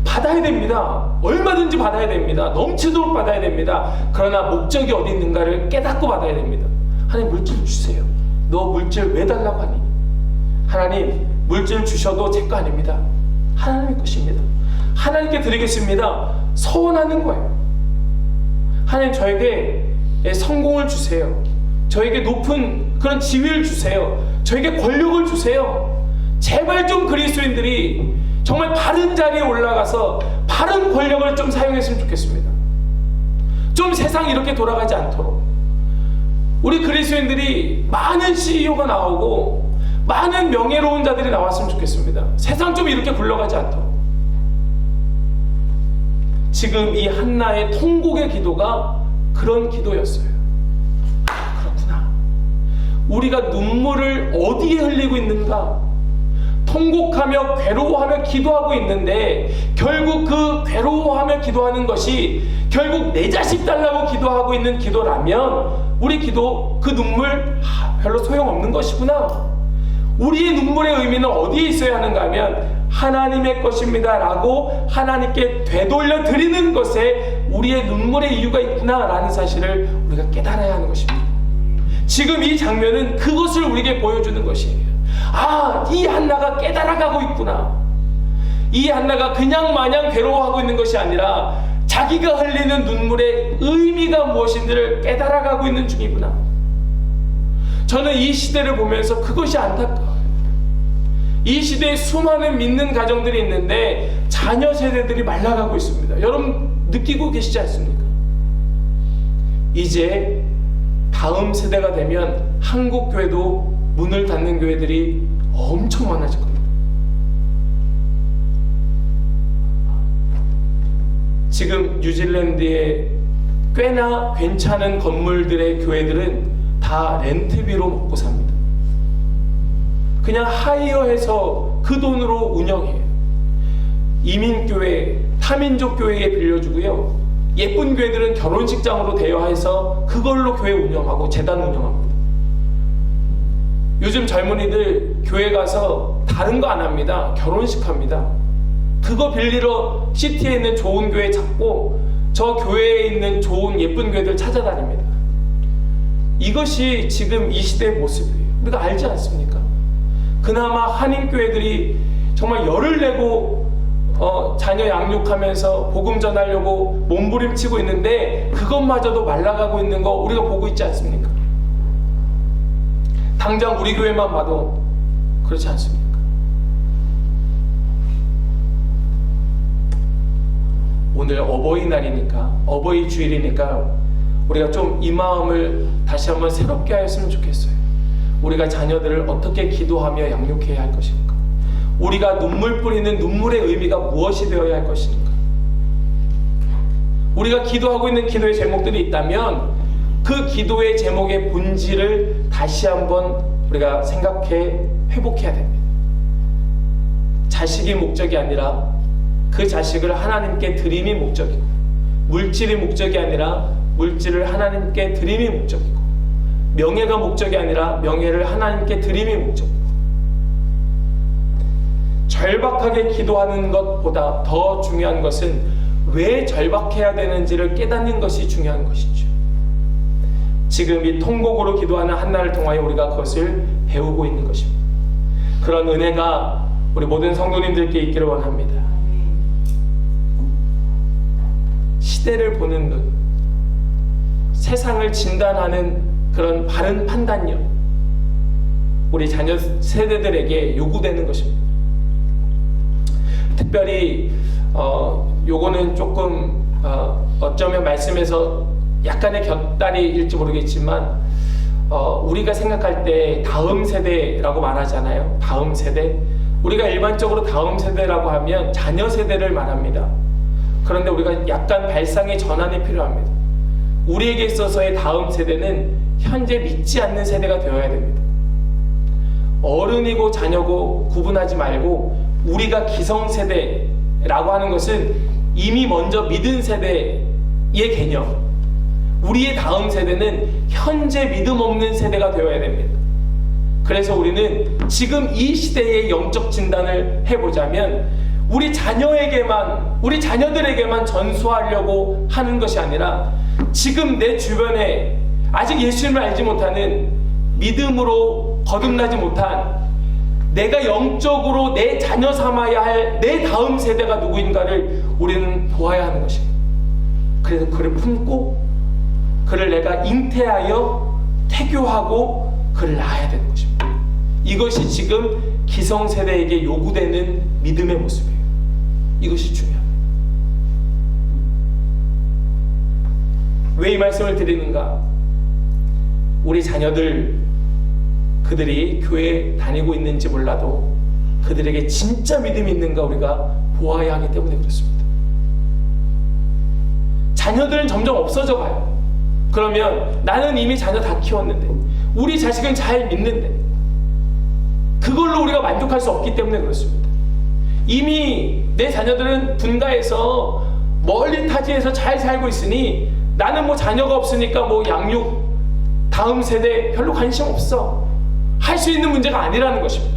받아야 됩니다. 얼마든지 받아야 됩니다. 넘치도록 받아야 됩니다. 그러나 목적이 어디 있는가를 깨닫고 받아야 됩니다. 하나님 물질 주세요. 너 물질 왜 달라고 하니? 하나님 물질 주셔도 제 거 아닙니다. 하나님의 것입니다. 하나님께 드리겠습니다. 서원하는 거예요. 하나님 저에게 성공을 주세요. 저에게 높은 그런 지위를 주세요. 저에게 권력을 주세요. 제발 좀 그리스도인들이 정말 바른 자리에 올라가서 바른 권력을 좀 사용했으면 좋겠습니다. 좀 세상이 이렇게 돌아가지 않도록 우리 그리스도인들이 많은 CEO가 나오고 많은 명예로운 자들이 나왔으면 좋겠습니다. 세상 좀 이렇게 굴러가지 않도록. 지금 이 한나의 통곡의 기도가 그런 기도였어요. 그렇구나. 우리가 눈물을 어디에 흘리고 있는가? 통곡하며 괴로워하며 기도하고 있는데 결국 그 괴로워하며 기도하는 것이 결국 내 자식 달라고 기도하고 있는 기도라면 우리 기도 그 눈물 별로 소용없는 것이구나. 우리의 눈물의 의미는 어디에 있어야 하는가 하면 하나님의 것입니다 라고 하나님께 되돌려 드리는 것에 우리의 눈물의 이유가 있구나 라는 사실을 우리가 깨달아야 하는 것입니다. 지금 이 장면은 그것을 우리에게 보여주는 것이에요. 아, 이 한나가 깨달아가고 있구나. 이 한나가 그냥 마냥 괴로워하고 있는 것이 아니라 자기가 흘리는 눈물의 의미가 무엇인지를 깨달아가고 있는 중이구나. 저는 이 시대를 보면서 그것이 안타까워요. 이 시대에 수많은 믿는 가정들이 있는데 자녀 세대들이 말라가고 있습니다. 여러분 느끼고 계시지 않습니까? 이제 다음 세대가 되면 한국 교회도 문을 닫는 교회들이 엄청 많아질 겁니다. 지금 뉴질랜드에 꽤나 괜찮은 건물들의 교회들은 다 렌트비로 먹고 삽니다. 그냥 하이어해서 그 돈으로 운영해요. 이민교회, 타민족 교회에 빌려주고요. 예쁜 교회들은 결혼식장으로 대여해서 그걸로 교회 운영하고 재단 운영합니다. 요즘 젊은이들 교회 가서 다른 거 안 합니다. 결혼식 합니다. 그거 빌리러 시티에 있는 좋은 교회 찾고 저 교회에 있는 좋은 예쁜 교회들 찾아다닙니다. 이것이 지금 이 시대의 모습이에요. 우리가 알지 않습니까? 그나마 한인교회들이 정말 열을 내고 자녀 양육하면서 복음 전하려고 몸부림치고 있는데 그것마저도 말라가고 있는 거 우리가 보고 있지 않습니까? 당장 우리 교회만 봐도 그렇지 않습니까? 오늘 어버이날이니까, 어버이 주일이니까 우리가 좀 이 마음을 다시 한번 새롭게 하였으면 좋겠어요. 우리가 자녀들을 어떻게 기도하며 양육해야 할 것인가? 우리가 눈물 뿌리는 눈물의 의미가 무엇이 되어야 할 것인가? 우리가 기도하고 있는 기도의 제목들이 있다면 그 기도의 제목의 본질을 다시 한번 우리가 생각해 회복해야 됩니다. 자식이 목적이 아니라 그 자식을 하나님께 드림이 목적이고, 물질이 목적이 아니라 물질을 하나님께 드림이 목적이고, 명예가 목적이 아니라 명예를 하나님께 드림이 목적이고, 절박하게 기도하는 것보다 더 중요한 것은 왜 절박해야 되는지를 깨닫는 것이 중요한 것이죠. 지금 이 통곡으로 기도하는 한나를 통하여 우리가 그것을 배우고 있는 것입니다. 그런 은혜가 우리 모든 성도님들께 있기를 원합니다. 시대를 보는 눈, 세상을 진단하는 그런 바른 판단력, 우리 자녀 세대들에게 요구되는 것입니다. 특별히 요거는 조금 어쩌면 말씀에서 약간의 곁다리일지 모르겠지만 우리가 생각할 때 다음 세대라고 말하잖아요. 다음 세대. 우리가 일반적으로 다음 세대라고 하면 자녀 세대를 말합니다. 그런데 우리가 약간 발상의 전환이 필요합니다. 우리에게 있어서의 다음 세대는 현재 믿지 않는 세대가 되어야 됩니다. 어른이고 자녀고 구분하지 말고 우리가 기성세대라고 하는 것은 이미 먼저 믿은 세대의 개념, 우리의 다음 세대는 현재 믿음 없는 세대가 되어야 됩니다. 그래서 우리는 지금 이 시대의 영적 진단을 해보자면 우리 자녀에게만, 우리 자녀들에게만 전수하려고 하는 것이 아니라 지금 내 주변에 아직 예수님을 알지 못하는, 믿음으로 거듭나지 못한, 내가 영적으로 내 자녀 삼아야 할 내 다음 세대가 누구인가를 우리는 보아야 하는 것입니다. 그래서 그를 품고 그를 내가 잉태하여 태교하고 그를 낳아야 되는 것입니다. 이것이 지금 기성세대에게 요구되는 믿음의 모습이에요. 이것이 중요합니다. 왜 이 말씀을 드리는가? 우리 자녀들, 그들이 교회 다니고 있는지 몰라도 그들에게 진짜 믿음이 있는가 우리가 보아야 하기 때문에 그렇습니다. 자녀들은 점점 없어져 가요. 그러면 나는 이미 자녀 다 키웠는데, 우리 자식은 잘 믿는데, 그걸로 우리가 만족할 수 없기 때문에 그렇습니다. 이미 내 자녀들은 분가해서 멀리 타지에서 잘 살고 있으니 나는 뭐 자녀가 없으니까 뭐 양육 다음 세대 별로 관심 없어, 할 수 있는 문제가 아니라는 것입니다.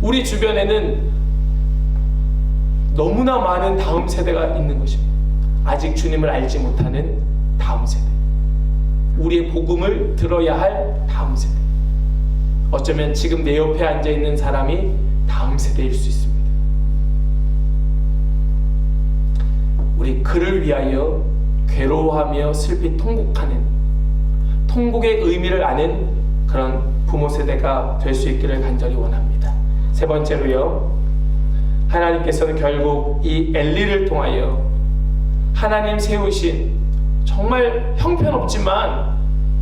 우리 주변에는 너무나 많은 다음 세대가 있는 것입니다. 아직 주님을 알지 못하는 다음 세대, 우리의 복음을 들어야 할 다음 세대, 어쩌면 지금 내 옆에 앉아있는 사람이 다음 세대일 수 있습니다. 우리 그를 위하여 괴로워하며 슬피 통곡하는, 통곡의 의미를 아는 그런 부모 세대가 될 수 있기를 간절히 원합니다. 세 번째로요, 하나님께서는 결국 이 엘리를 통하여 하나님 세우신, 정말 형편없지만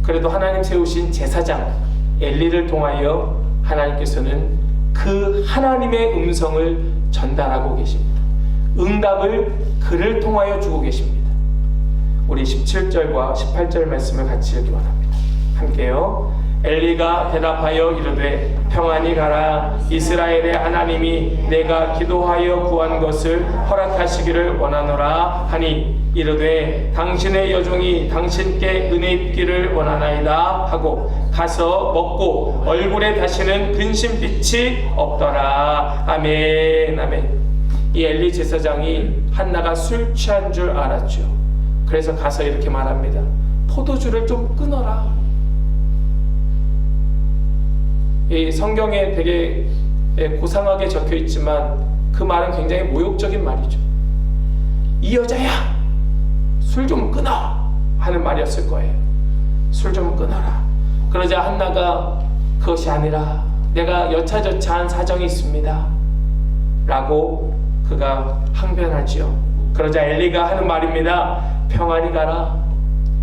그래도 하나님 세우신 제사장 엘리를 통하여 하나님께서는 그 하나님의 음성을 전달하고 계십니다. 응답을 그를 통하여 주고 계십니다. 우리 17절과 18절 말씀을 같이 읽기 원합니다. 함께요. 엘리가 대답하여 이르되 평안히 가라. 이스라엘의 하나님이 내가 기도하여 구한 것을 허락하시기를 원하노라 하니 이르되 당신의 여종이 당신께 은혜 입기를 원하나이다 하고 가서 먹고 얼굴에 다시는 근심빛이 없더라. 아멘. 아멘. 이 엘리 제사장이 한나가 술 취한 줄 알았죠. 그래서 가서 이렇게 말합니다. 포도주를 좀 끊어라. 이 성경에 되게 고상하게 적혀 있지만 그 말은 굉장히 모욕적인 말이죠. 이 여자야, 술 좀 끊어 하는 말이었을 거예요. 술 좀 끊어라. 그러자 한나가 그것이 아니라 내가 여차저차한 사정이 있습니다 라고 그가 항변하지요. 그러자 엘리가 하는 말입니다. 평안히 가라.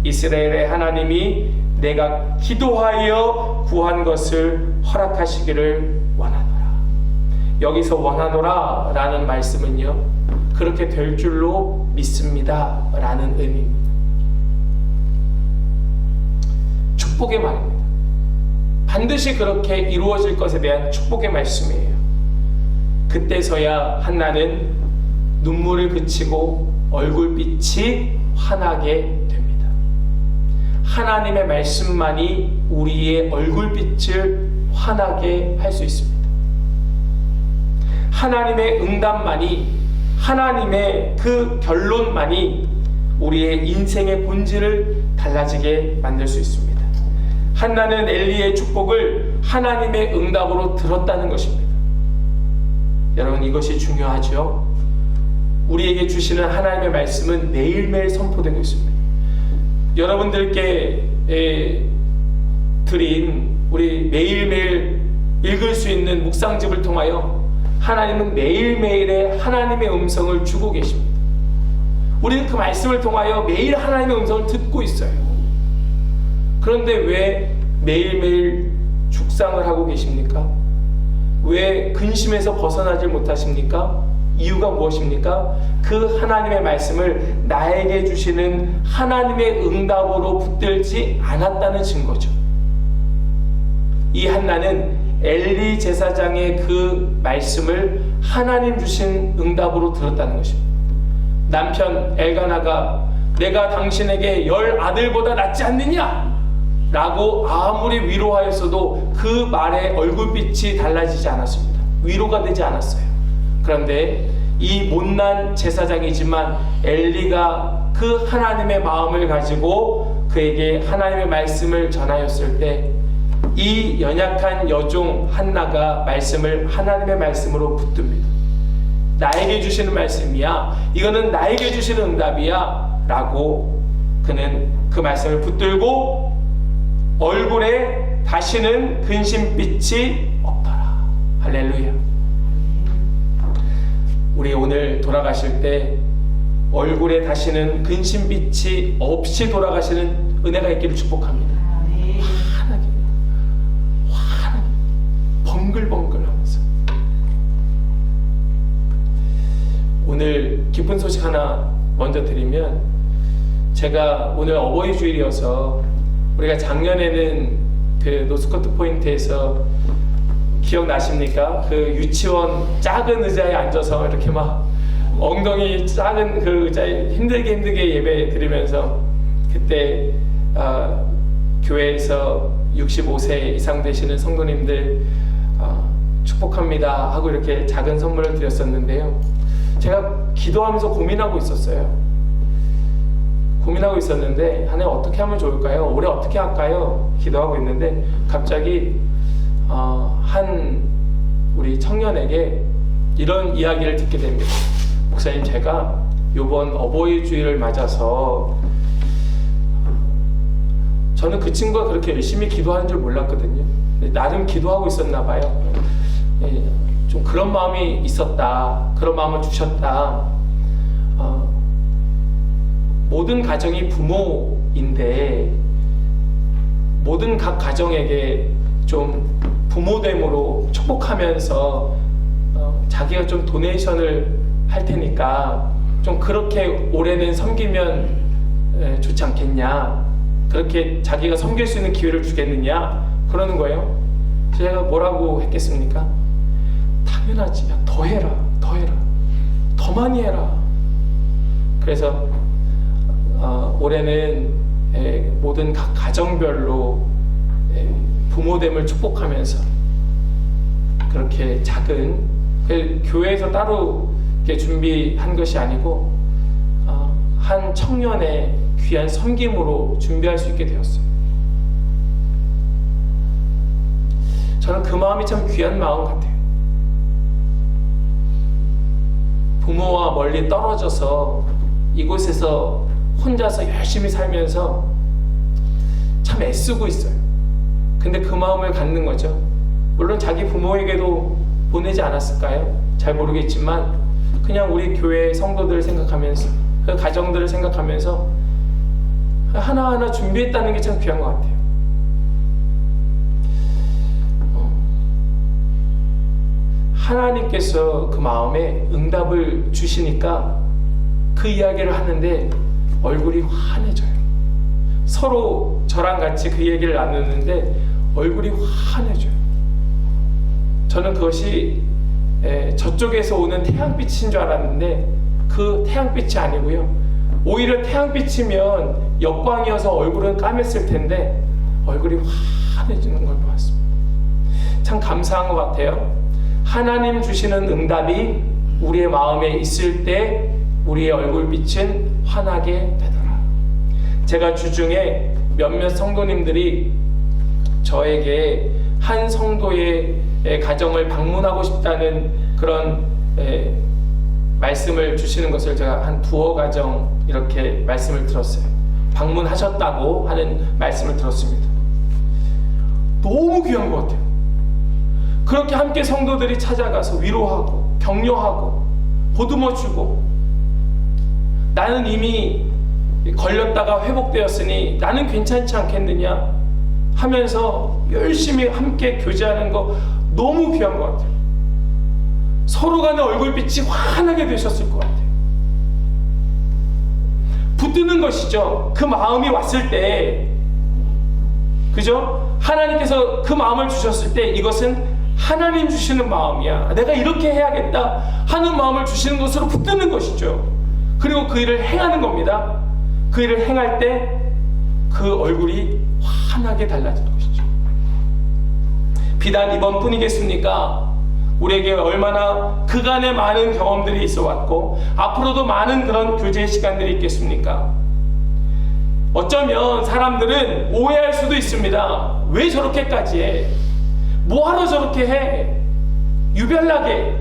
이스라엘의 하나님이 내가 기도하여 구한 것을 허락하시기를 원하노라. 여기서 원하노라 라는 말씀은요, 그렇게 될 줄로 믿습니다 라는 의미입니다. 축복의 말입니다. 반드시 그렇게 이루어질 것에 대한 축복의 말씀이에요. 그때서야 한나는 눈물을 그치고 얼굴빛이 환하게 됩니다. 하나님의 말씀만이 우리의 얼굴빛을 환하게 할 수 있습니다. 하나님의 응답만이, 하나님의 그 결론만이 우리의 인생의 본질을 달라지게 만들 수 있습니다. 한나는 엘리의 축복을 하나님의 응답으로 들었다는 것입니다. 여러분, 이것이 중요하죠. 우리에게 주시는 하나님의 말씀은 매일매일 선포되고 있습니다. 여러분들께 드린 우리 매일매일 읽을 수 있는 묵상집을 통하여 하나님은 매일매일의 하나님의 음성을 주고 계십니다. 우리는 그 말씀을 통하여 매일 하나님의 음성을 듣고 있어요. 그런데 왜 매일매일 죽상을 하고 계십니까? 왜 근심에서 벗어나지 못하십니까? 이유가 무엇입니까? 그 하나님의 말씀을 나에게 주시는 하나님의 응답으로 붙들지 않았다는 증거죠. 이 한나는 엘리 제사장의 그 말씀을 하나님 주신 응답으로 들었다는 것입니다. 남편 엘가나가 내가 당신에게 10 아들보다 낫지 않느냐? 라고 아무리 위로하였어도 그 말에 얼굴빛이 달라지지 않았습니다. 위로가 되지 않았어요. 그런데 이 못난 제사장이지만 엘리가 그 하나님의 마음을 가지고 그에게 하나님의 말씀을 전하였을 때 이 연약한 여종 한나가 말씀을 하나님의 말씀으로 붙듭니다. 나에게 주시는 말씀이야, 이거는 나에게 주시는 응답이야 라고 그는 그 말씀을 붙들고 얼굴에 다시는 근심빛이 없더라. 할렐루야. 우리 오늘 돌아가실 때 얼굴에 다시는 근심빛이 없이 돌아가시는 은혜가 있기를 축복합니다. 환하게, 환하게, 번글번글하면서. 오늘 기쁜 소식 하나 먼저 드리면, 제가 오늘 어버이 주일이어서 우리가 작년에는 그 노스코트 포인트에서 기억나십니까? 그 유치원 작은 의자에 앉아서 이렇게 막 엉덩이 작은 그 의자에 힘들게 예배 드리면서 그때 교회에서 65세 이상 되시는 성도님들 축복합니다 하고 이렇게 작은 선물을 드렸었는데요. 제가 기도하면서 고민하고 있었는데 하나님 어떻게 하면 좋을까요? 올해 어떻게 할까요? 기도하고 있는데 갑자기 한 우리 청년에게 이런 이야기를 듣게 됩니다. 목사님, 제가 이번 어버이 주일을 맞아서 저는 그 친구가 그렇게 열심히 기도하는 줄 몰랐거든요. 나름 기도하고 있었나 봐요. 좀 그런 마음이 있었다. 그런 마음을 주셨다. 모든 가정이 부모인데 모든 각 가정에게 좀 부모됨으로 축복하면서 자기가 좀 도네이션을 할 테니까 좀 그렇게 올해는 섬기면 좋지 않겠냐, 그렇게 자기가 섬길 수 있는 기회를 주겠느냐 그러는 거예요. 제가 뭐라고 했겠습니까? 당연하지. 야, 더 해라, 더 해라, 더 많이 해라. 그래서 올해는 모든 각 가정별로 부모됨을 축복하면서 그렇게 작은 교회에서 따로 이렇게 준비한 것이 아니고 한 청년의 귀한 섬김으로 준비할 수 있게 되었어요. 저는 그 마음이 참 귀한 마음 같아요. 부모와 멀리 떨어져서 이곳에서 혼자서 열심히 살면서 참 애쓰고 있어요. 근데 그 마음을 갖는 거죠. 물론 자기 부모에게도 보내지 않았을까요? 잘 모르겠지만 그냥 우리 교회 성도들을 생각하면서 그 가정들을 생각하면서 하나하나 준비했다는 게 참 귀한 것 같아요. 하나님께서 그 마음에 응답을 주시니까 그 이야기를 하는데 얼굴이 환해져요. 서로 저랑 같이 그 얘기를 나누는데 얼굴이 환해져요. 저는 그것이 저쪽에서 오는 태양빛인 줄 알았는데 그 태양빛이 아니고요. 오히려 태양빛이면 역광이어서 얼굴은 까맸을 텐데 얼굴이 환해지는 걸 보았습니다. 참 감사한 것 같아요. 하나님 주시는 응답이 우리의 마음에 있을 때 우리의 얼굴빛은 환하게 되더라. 제가 주중에 몇몇 성도님들이 저에게 한 성도의 가정을 방문하고 싶다는 그런 말씀을 주시는 것을 제가 한 두어 가정 이렇게 말씀을 들었어요. 방문하셨다고 하는 말씀을 들었습니다. 너무 귀한 것 같아요. 그렇게 함께 성도들이 찾아가서 위로하고 격려하고 보듬어주고, 나는 이미 걸렸다가 회복되었으니 나는 괜찮지 않겠느냐 하면서 열심히 함께 교제하는 거 너무 귀한 것 같아요. 서로 간의 얼굴빛이 환하게 되셨을 것 같아요. 붙드는 것이죠. 그 마음이 왔을 때, 그죠? 하나님께서 그 마음을 주셨을 때 이것은 하나님 주시는 마음이야. 내가 이렇게 해야겠다 하는 마음을 주시는 것으로 붙드는 것이죠. 그리고 그 일을 행하는 겁니다. 그 일을 행할 때 그 얼굴이 환하게 달라지는 것이죠. 비단 이번뿐이겠습니까? 우리에게 얼마나 그간의 많은 경험들이 있어 왔고 앞으로도 많은 그런 교제 시간들이 있겠습니까? 어쩌면 사람들은 오해할 수도 있습니다. 왜 저렇게까지 해? 뭐하러 저렇게 해? 유별나게.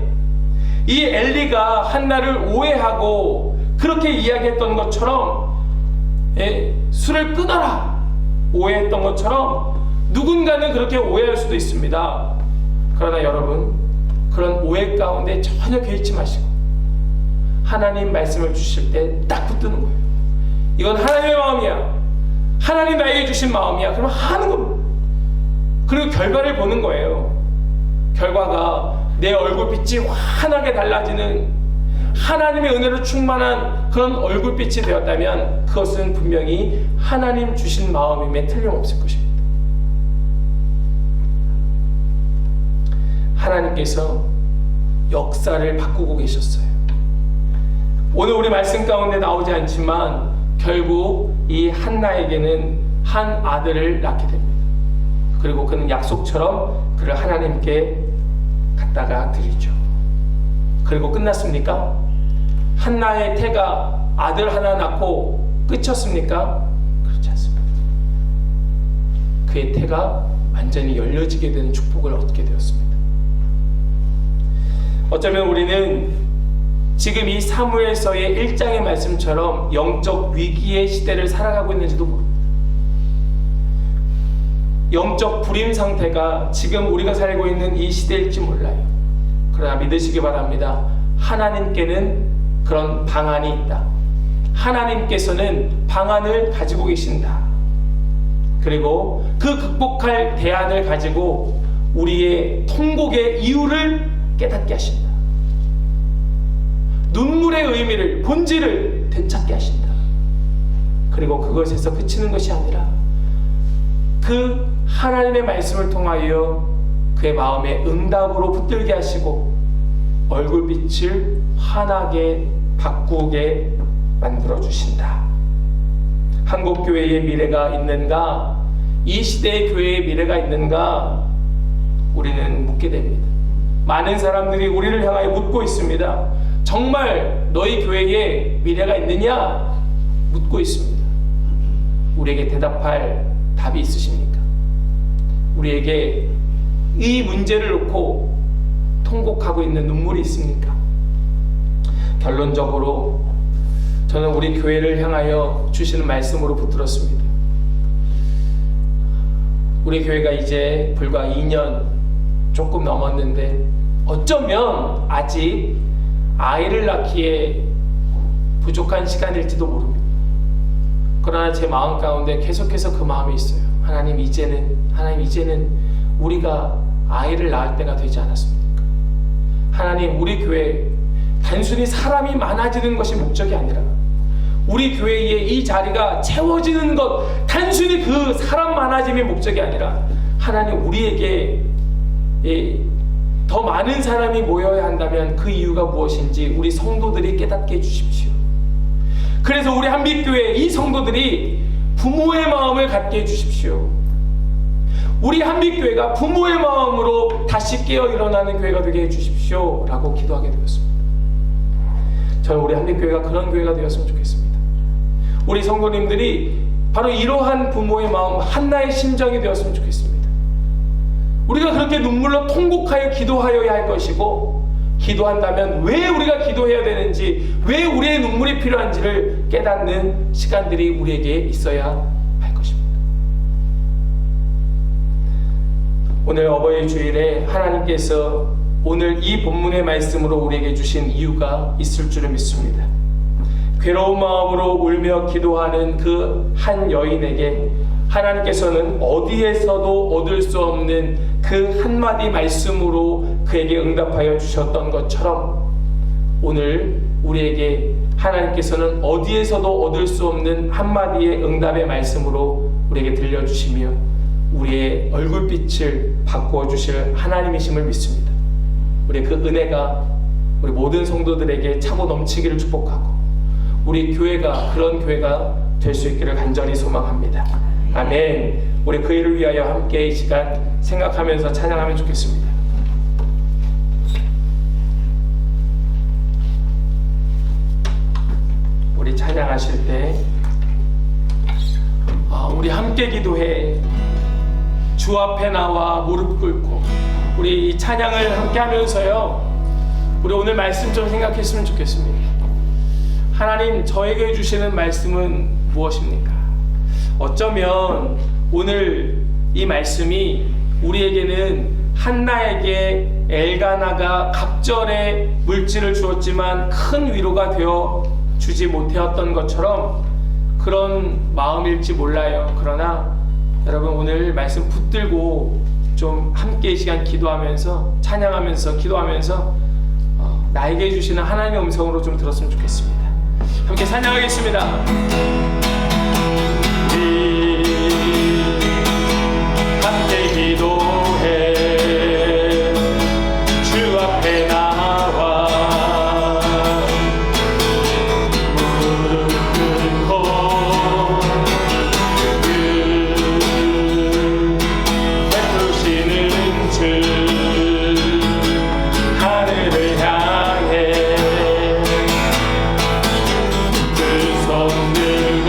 이 엘리가 한나를 오해하고 그렇게 이야기했던 것처럼 술을 끊어라 오해했던 것처럼 누군가는 그렇게 오해할 수도 있습니다. 그러나 여러분, 그런 오해 가운데 전혀 개의치 마시고 하나님 말씀을 주실 때 딱 붙드는 거예요. 이건 하나님의 마음이야. 하나님 나에게 주신 마음이야. 그럼 하는 겁니다. 그리고 결과를 보는 거예요. 결과가 내 얼굴빛이 환하게 달라지는 하나님의 은혜로 충만한 그런 얼굴빛이 되었다면 그것은 분명히 하나님 주신 마음임에 틀림없을 것입니다. 하나님께서 역사를 바꾸고 계셨어요. 오늘 우리 말씀 가운데 나오지 않지만 결국 이 한나에게는 한 아들을 낳게 됩니다. 그리고 그는 약속처럼 그를 하나님께 갖다가 드리죠. 그리고 끝났습니까? 한나의 태가 아들 하나 낳고 끝이었습니까? 그렇지 않습니다. 그의 태가 완전히 열려지게 되는 축복을 얻게 되었습니다. 어쩌면 우리는 지금 이 사무엘서의 1장의 말씀처럼 영적 위기의 시대를 살아가고 있는지도 모릅니다. 영적 불임 상태가 지금 우리가 살고 있는 이 시대일지 몰라요. 그러나 믿으시기 바랍니다. 하나님께는 그런 방안이 있다. 하나님께서는 방안을 가지고 계신다. 그리고 그 극복할 대안을 가지고 우리의 통곡의 이유를 깨닫게 하신다. 눈물의 의미를, 본질을 되찾게 하신다. 그리고 그것에서 그치는 것이 아니라 그 하나님의 말씀을 통하여 그의 마음에 응답으로 붙들게 하시고 얼굴빛을 환하게 바꾸게 만들어주신다. 한국교회의 미래가 있는가? 이 시대의 교회의 미래가 있는가? 우리는 묻게 됩니다. 많은 사람들이 우리를 향하여 묻고 있습니다. 정말 너희 교회에 미래가 있느냐? 묻고 있습니다. 우리에게 대답할 답이 있으십니까? 우리에게 이 문제를 놓고 통곡하고 있는 눈물이 있습니까? 결론적으로 저는 우리 교회를 향하여 주시는 말씀으로 붙들었습니다. 우리 교회가 이제 불과 2년 조금 넘었는데 어쩌면 아직 아이를 낳기에 부족한 시간일지도 모릅니다. 그러나 제 마음 가운데 계속해서 그 마음이 있어요. 하나님 이제는 우리가 아이를 낳을 때가 되지 않았습니까? 하나님, 우리 교회 단순히 사람이 많아지는 것이 목적이 아니라 우리 교회의 이 자리가 채워지는 것, 단순히 그 사람 많아짐이 목적이 아니라 하나님, 우리에게 더 많은 사람이 모여야 한다면 그 이유가 무엇인지 우리 성도들이 깨닫게 해주십시오. 그래서 우리 한빛교회 이 성도들이 부모의 마음을 갖게 해주십시오. 우리 한빛교회가 부모의 마음으로 다시 깨어 일어나는 교회가 되게 해주십시오 라고 기도하게 되었습니다. 저는 우리 한빛교회가 그런 교회가 되었으면 좋겠습니다. 우리 성도님들이 바로 이러한 부모의 마음, 한나의 심정이 되었으면 좋겠습니다. 우리가 그렇게 눈물로 통곡하여 기도하여야 할 것이고, 기도한다면 왜 우리가 기도해야 되는지, 왜 우리의 눈물이 필요한지를 깨닫는 시간들이 우리에게 있어야 할 것입니다. 오늘 어버이 주일에 하나님께서 오늘 이 본문의 말씀으로 우리에게 주신 이유가 있을 줄을 믿습니다. 괴로운 마음으로 울며 기도하는 그 한 여인에게 하나님께서는 어디에서도 얻을 수 없는 그 한마디 말씀으로 그에게 응답하여 주셨던 것처럼 오늘 우리에게 하나님께서는 어디에서도 얻을 수 없는 한마디의 응답의 말씀으로 우리에게 들려주시며 우리의 얼굴빛을 바꾸어 주실 하나님이심을 믿습니다. 우리의 그 은혜가 우리 모든 성도들에게 차고 넘치기를 축복하고 우리 교회가 그런 교회가 될 수 있기를 간절히 소망합니다. 아멘. 우리 그 일을 위하여 함께 이 시간 생각하면서 찬양하면 좋겠습니다. 우리 찬양하실 때 우리 함께 기도해 주 앞에 나와 무릎 꿇고 우리 이 찬양을 함께 하면서요, 우리 오늘 말씀 좀 생각했으면 좋겠습니다. 하나님, 저에게 주시는 말씀은 무엇입니까? 어쩌면 오늘 이 말씀이 우리에게는 한나에게 엘가나가 갑절에 물질을 주었지만 큰 위로가 되어 주지 못하였던 것처럼 그런 마음일지 몰라요. 그러나 여러분, 오늘 말씀 붙들고 좀 함께 이 시간 기도하면서 찬양하면서 기도하면서 나에게 주시는 하나님의 음성으로 좀 들었으면 좋겠습니다. 함께 찬양하겠습니다. 함께 기도해 주 앞에 나와 무릎 꿇고 베푸시는 주 하늘을 향해 그 손 들고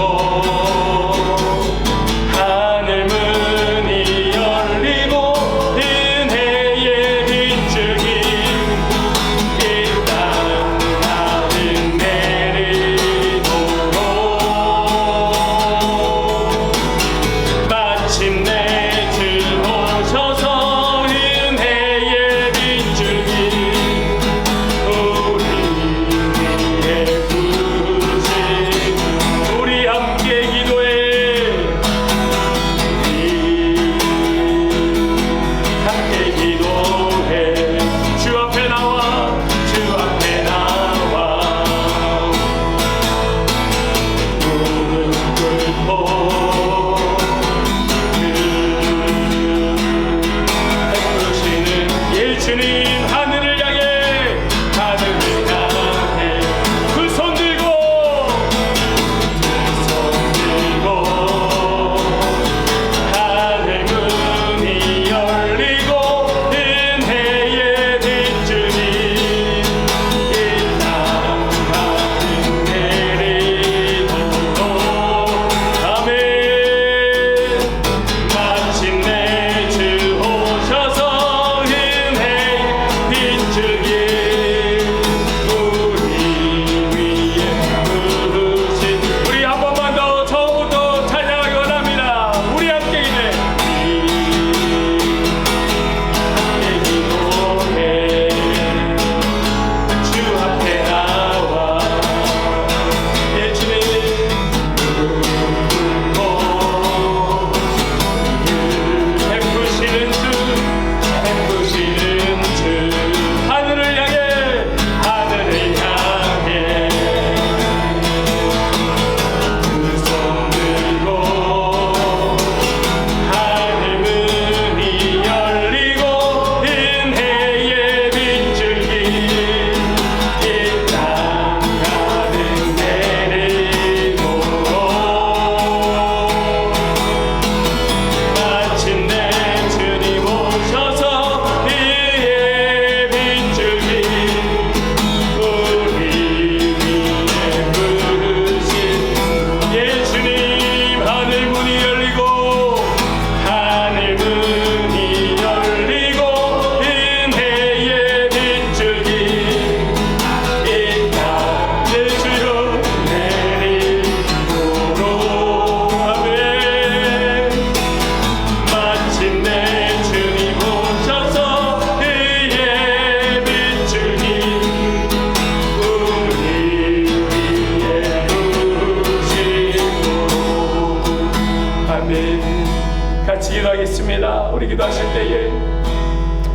같이 기도하겠습니다. 우리 기도하실 때에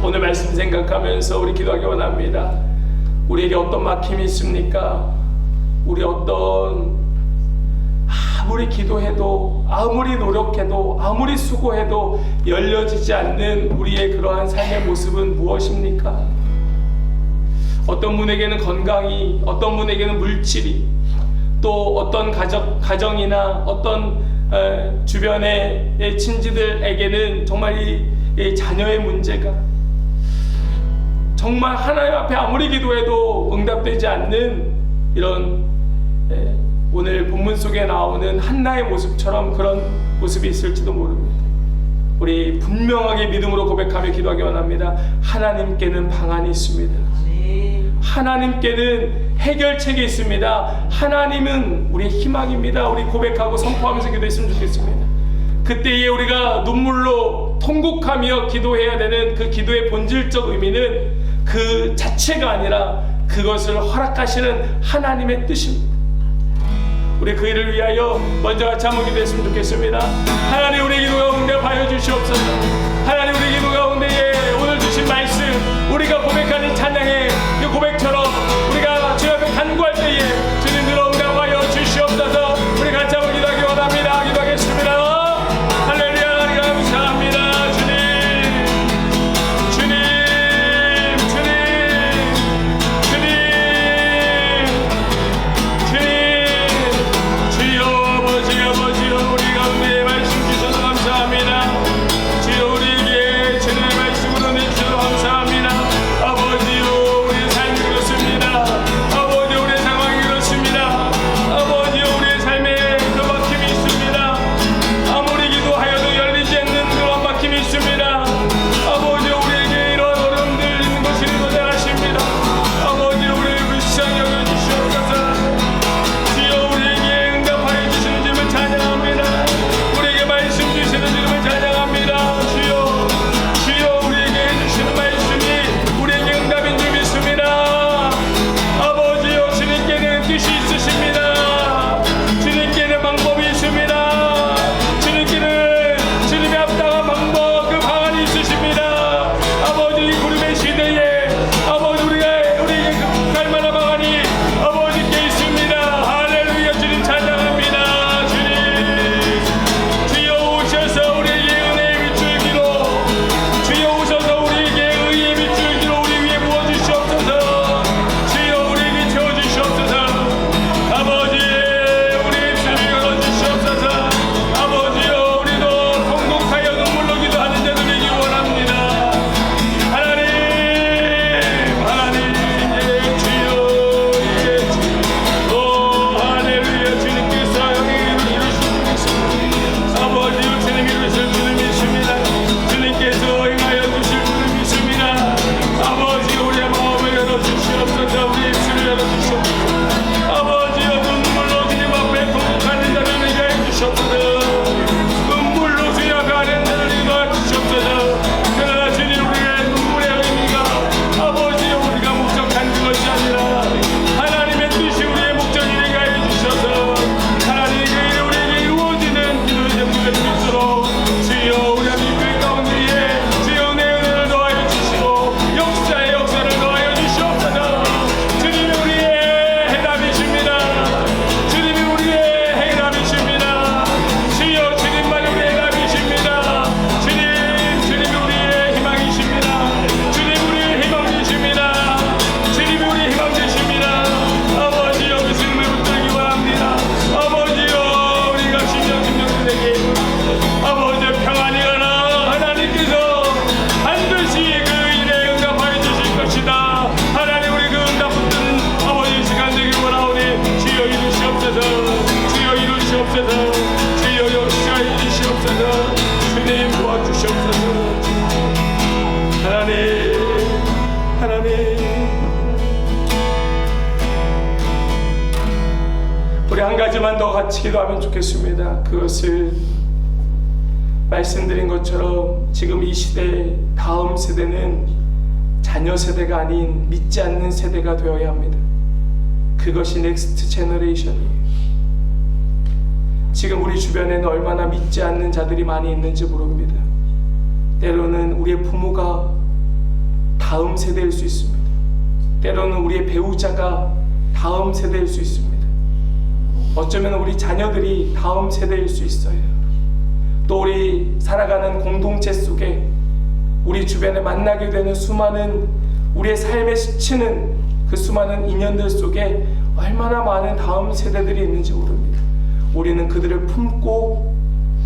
오늘 말씀 생각하면서 우리 기도하기 원합니다. 우리에게 어떤 막힘이 있습니까? 우리 아무리 기도해도, 아무리 노력해도, 아무리 수고해도 열려지지 않는 우리의 그러한 삶의 모습은 무엇입니까? 어떤 분에게는 건강이, 어떤 분에게는 물질이, 또 어떤 가정이나 어떤 주변의 친지들에게는 정말 이 자녀의 문제가 정말 하나님 앞에 아무리 기도해도 응답되지 않는 이런 오늘 본문 속에 나오는 한나의 모습처럼 그런 모습이 있을지도 모릅니다. 우리 분명하게 믿음으로 고백하며 기도하기 원합니다. 하나님께는 방안이 있습니다. 하나님께는 해결책이 있습니다. 하나님은 우리의 희망입니다. 우리 고백하고 선포하면서 기도했으면 좋겠습니다. 그때에 우리가 눈물로 통곡하며 기도해야 되는 그 기도의 본질적 의미는 그 자체가 아니라 그것을 허락하시는 하나님의 뜻입니다. 우리 그 일을 위하여 먼저 같이 한번 기도했으면 좋겠습니다. 하나님, 우리 기도 가운데 봐여 주시옵소서. 하나님, 우리 기도 가운데에 오늘 주신 말씀, 우리가 고백하는 찬양의 그 고백처럼 우리가 주님 앞에 간구할 때에 주님 들어 응답하여 주시옵소서. 우리 같이 한번 기도하기 원합니다. 기도하겠습니다. 할렐루야. 우리가 감사합니다. 주님, 주님, 주님, 주님, 주님, 주여 아버지, 아버지여, 우리 가운데 말씀 주셔서 감사합니다. 주여, 우리에게 주님의 말씀으로 내주셔서 감사합니다. 아버지요, 우리의 삶이 그렇습니다. 아버지, 우리의 상황이 그렇습니다. 아버지요, 우리의 삶에 그 막힘이 있습니다. 아무리 기도하여도 열리지 않는 그런 막힘이 있습니다. 아버지요, 우리에게 이런 어려움들 있는 것을 잘 아십니다. 아버지요, 우리를 불쌍히 여겨주시옵소서. 주여, 우리에게 응답하여 주시는 주님을 찬양합니다. 우리에게 말씀 주시는 주님을 찬양합니다. 주여, 주여, 우리에게 해주시는 말씀이 우리에게 응답인 줄 믿습니다. 아버지여, 주님께는 뜻이 있으십니다. 주님께는 방법이 있습니다. 주님께는 주님의 합당한 방법, 그 방안이 있으십니다. 아버지, 이 구름의 시대에 아버지, 우리에게 갈 만한 방안이 아버지께 있습니다. 할렐루야. 주님 찬양합니다. 주님, 주여 오셔서 우리에게 은혜의 밑줄기로, 주여 오셔서 우리에게 의의 밑줄기로 우리 위에 부어주시옵소서. 주여, 우리에게 채워주시옵소서. 아버지, 우리 입술을 열어주시옵소서. 아버지여, 우리도 통곡하여 눈물로 기도하는 자 되기 원합니다. 하나님, 하나님, 예 주여, 예 주여. 오 할렐루야. 주님께서 영예를 이루시고 계십니다. 아버지여, 주님 이루실 줄 믿습니다. 주님께서 행하여 주실 줄 믿습니다. 아버지, 우리의 마음을 열어주시옵소서. 우리 입술을 열어주시옵소서. 아버지여, 눈물로 주님 앞에 통곡하는 자를 되게 해주시옵소서. 눈물로 주님 앞에 하는 자를 되게 해주시옵소서. 그러나 주님, 우리의 눈물의 의미가 아버지여, 우리가 목적한 그것이 아니라 하나님의 뜻이 우리의 목적이 되게 해주셔서 하나님의 그 일이 우리에게 이루어지는 기도의 제목을 주시도록 주여, 우리 믿음 가운데에 주여 은혜를 더하여 주시고 역사의 역사를 더하여 주시옵소서. 주님이 우리의 해답이십니다. 주님이 우리의 해답이십니다. 주여, 주님만이 우리의 해답이십니다. 주님, 주님이 우리의 희망이십니다. 주님, 우리의 희망이십니다. 주님이 우리의 희망이십니다. 아버지여, 믿음을 붙들기 원합니다. 아버지여, 우리가 심령들에게 아버지의 평안이 가나 하나님께서 반드시 그 일에 응답하여 주실 것이다. 하나님, 우리 그 응답 붙드는 아버지 시간 되길 원하오니 주여 이루시옵소서. 주여 이루시옵소서. 주여 역사에 이루시옵소서. 주님 도와주시옵소서. 하나님, 하나님, 우리 한 가지만 더 같이 기도하면 좋겠습니다. 그것을 말씀드린 것처럼 지금 이 시대, 다음 세대는 자녀 세대가 아닌 믿지 않는 세대가 되어야 합니다. 그것이 넥스트 제너레이션이에요. 지금 우리 주변에는 얼마나 믿지 않는 자들이 많이 있는지 모릅니다. 때로는 우리의 부모가 다음 세대일 수 있습니다. 때로는 우리의 배우자가 다음 세대일 수 있습니다. 어쩌면 우리 자녀들이 다음 세대일 수 있어요. 또 우리 살아가는 공동체 속에 우리 주변에 만나게 되는 수많은 우리의 삶에 스치는 그 수많은 인연들 속에 얼마나 많은 다음 세대들이 있는지 모릅니다. 우리는 그들을 품고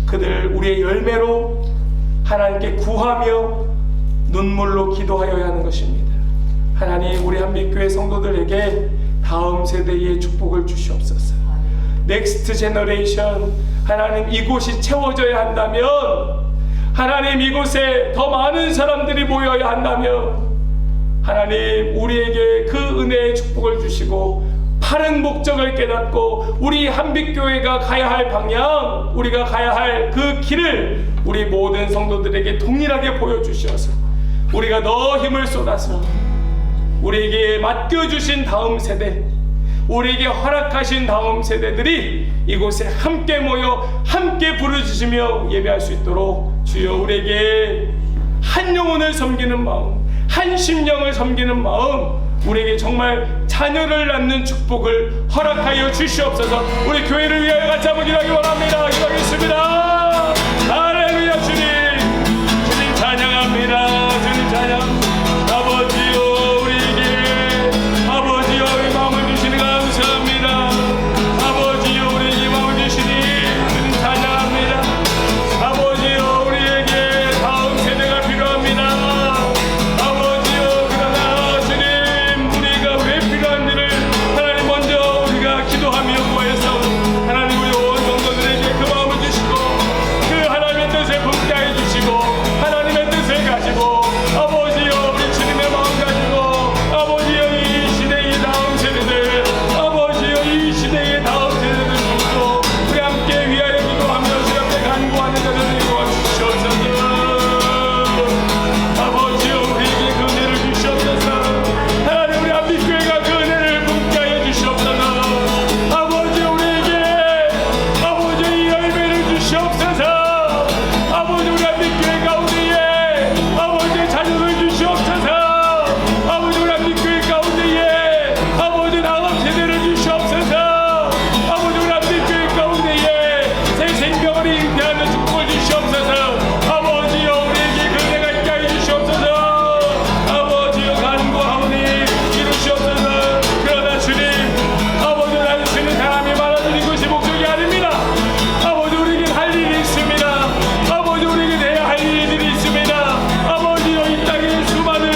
그들을 우리의 열매로 하나님께 구하며 눈물로 기도하여야 하는 것입니다. 하나님, 우리 한빛교회 성도들에게 다음 세대의 축복을 주시옵소서. 넥스트 제너레이션, 하나님, 이곳이 채워져야 한다면, 하나님, 이곳에 더 많은 사람들이 모여야 한다면, 하나님, 우리에게 그 은혜의 축복을 주시고 바른 목적을 깨닫고 우리 한빛교회가 가야 할 방향, 우리가 가야 할 그 길을 우리 모든 성도들에게 동일하게 보여주셔서 우리가 더 힘을 쏟아서 우리에게 맡겨주신 다음 세대, 우리에게 허락하신 다음 세대들이 이곳에 함께 모여 함께 부르짖으며 예배할 수 있도록 주여 우리에게 한 영혼을 섬기는 마음, 한 심령을 섬기는 마음, 우리에게 정말 자녀를 낳는 축복을 허락하여 주시옵소서. 우리 교회를 위하여 같이 한번 기도하기 원합니다. 기도하겠습니다. 할렐루야. 주님 찬양합니다. 주님 찬양합니다. 아버지요, 우리에게 아버지요 이 마음을 주시니 감사합니다. 아버지요, 우리에게 마음을 주시니 주님 찬양합니다. 아버지요, 우리에게 다음 세대가 필요합니다. 아버지요, 그러나 주님, 우리가 왜 필요한지를 하나님 먼저 우리가 기도하며 구해서 하나님 우리 온 성도들에게 그 마음을 주시고 그 하나님의 뜻을 품게 해주시고 하나님의 뜻을 가지고 아버지요, 우리 주님의 마음 가지고 아버지요, 이 시대의 다음 세대들, 아버지요, 이 시대의 다음 세대들 품고 우리 함께 위하여 기도하며 주님께 간구하는 자들을 도와주시옵소서. 아버지요, 우리에게 그 은혜를 주시옵소서. 하나님, 우리 한빛교회가 그 은혜를 품게 하여 주시옵소서. 아버지요, 우리에게 아버지요 이 열매를 주시옵소서. 아버지, 우리 한빛교회 가운데에 아버지 자녀를 주시옵소서. 아버지, 우리 한빛교회 가운데에 아버지 다음 세대를 주시옵소서. 아버지, 우리 한빛교회 가운데에 새 생명을 잉태하는 축복을 주시옵소서. 아버지요, 우리에게 그 은혜가 있게 하여 주시옵소서. 아버지요, 간구하오니 이루시옵소서. 그러나 주님, 아버지, 나는 주는 사람이 많아지는 것이 목적이 아닙니다. 아버지, 우리에게 할 일이 있습니다. 아버지, 우리에게 내야 할 일들이 있습니다. 아버지요, 이 땅에 수많은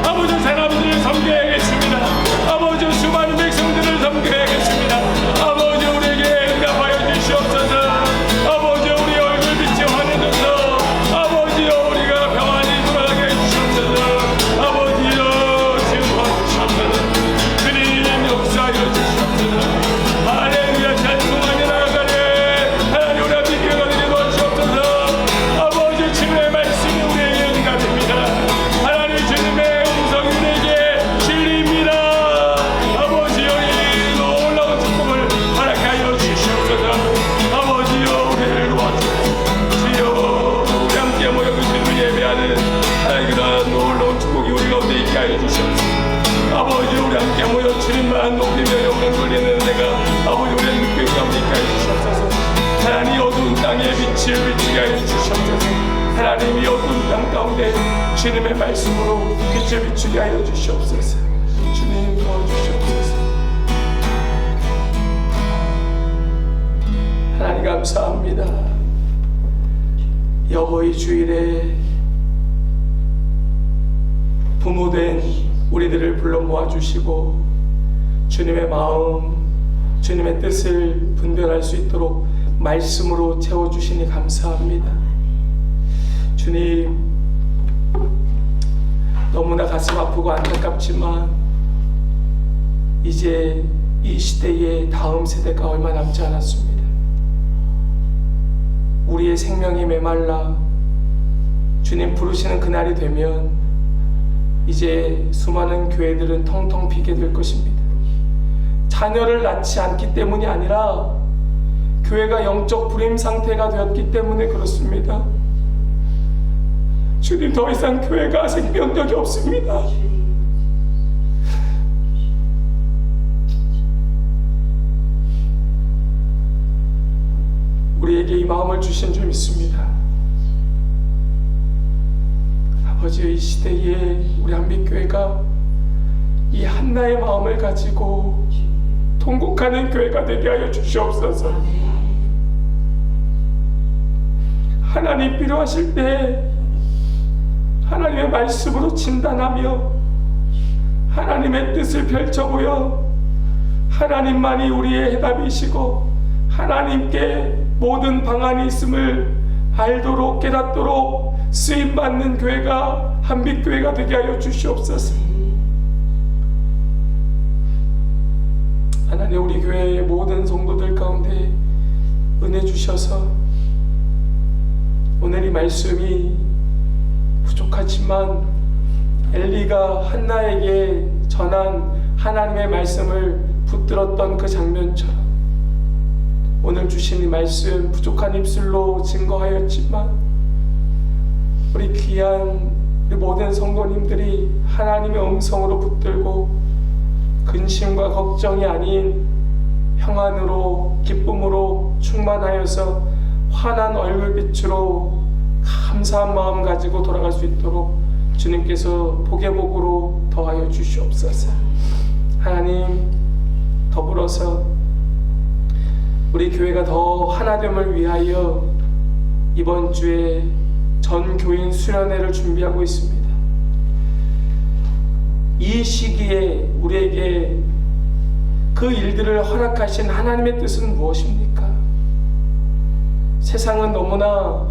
아버지 사람들을 섬겨야겠습니다. 아버지, 수많은 백성들을 섬겨야겠습니다. 아버지, 우리에게 응답하여 주시옵소서. 아버지, 우리 얼굴 빛이 환해져서 아버지요, 우리가 평안히 돌아가게 해주시옵소서. 아버지요, 지금부터 주시옵소서. 주님 역사하여 주시옵소서. 할렐루야. 찬송하며 나아가네. 하나님, 우리 앞에 교회가 도와주시옵소서. 아버지, 주님의 말씀이 우리에게 응답입니다. 하나님, 주님의 음성이 우리에게 진리입니다. 아버지요, 이 놀라운 축복을 허락하여 주시옵소서. 아버지요, 우리를 도와주옵소서. 주여, 우리 함께 모여 그 주님을 예배하는 하나님, 그러한 놀라운 축복이 우리 가운데 있게 하여 주시옵소서. 아버지, 우리 함께 모여 주님만 높이며 영광 돌리는 내가 아버지, 우리의 눈빛 가운데 있게 하여 주시옵소서. 하나님, 어두운 땅에 빛을 비추게 하여 주시옵소서. 하나님, 이 어두운 땅 가운데 주님의 말씀으로 빛을 비추게 하여 주시옵소서. 주님 도와주시옵소서. 하나님, 감사합니다. 여호와의 주일에 부모된 우리들을 불러 모아주시고 주님의 마음, 주님의 뜻을 분별할 수 있도록 말씀으로 채워주시니 감사합니다. 주님, 너무나 가슴 아프고 안타깝지만 이제 이 시대의 다음 세대가 얼마 남지 않았습니다. 우리의 생명이 메말라 주님 부르시는 그날이 되면 이제 수많은 교회들은 텅텅 비게 될 것입니다. 자녀를 낳지 않기 때문이 아니라 교회가 영적 불임 상태가 되었기 때문에 그렇습니다. 주님, 더 이상 교회가 생명력이 없습니다. 우리에게 이 마음을 주신 줄 믿습니다. 아버지, 이 시대에 우리 한빛교회가 이 한나의 마음을 가지고 통곡하는 교회가 되게 하여 주시옵소서. 하나님 필요하실 때 하나님의 말씀으로 진단하며 하나님의 뜻을 펼쳐보여 하나님만이 우리의 해답이시고 하나님께 모든 방안이 있음을 알도록 깨닫도록 쓰임받는 교회가 한빛교회가 되게 하여 주시옵소서. 하나님, 우리 교회의 모든 성도들 가운데 은혜 주셔서 오늘 이 말씀이 부족하지만 엘리가 한나에게 전한 하나님의 말씀을 붙들었던 그 장면처럼 오늘 주신 이 말씀 부족한 입술로 증거하였지만 우리 귀한 우리 모든 성도님들이 하나님의 음성으로 붙들고 근심과 걱정이 아닌 평안으로 기쁨으로 충만하여서 환한 얼굴빛으로 감사한 마음 가지고 돌아갈 수 있도록 주님께서 복의 복으로 더하여 주시옵소서. 하나님, 더불어서 우리 교회가 더 하나됨을 위하여 이번 주에 전 교인 수련회를 준비하고 있습니다. 이 시기에 우리에게 그 일들을 허락하신 하나님의 뜻은 무엇입니까? 세상은 너무나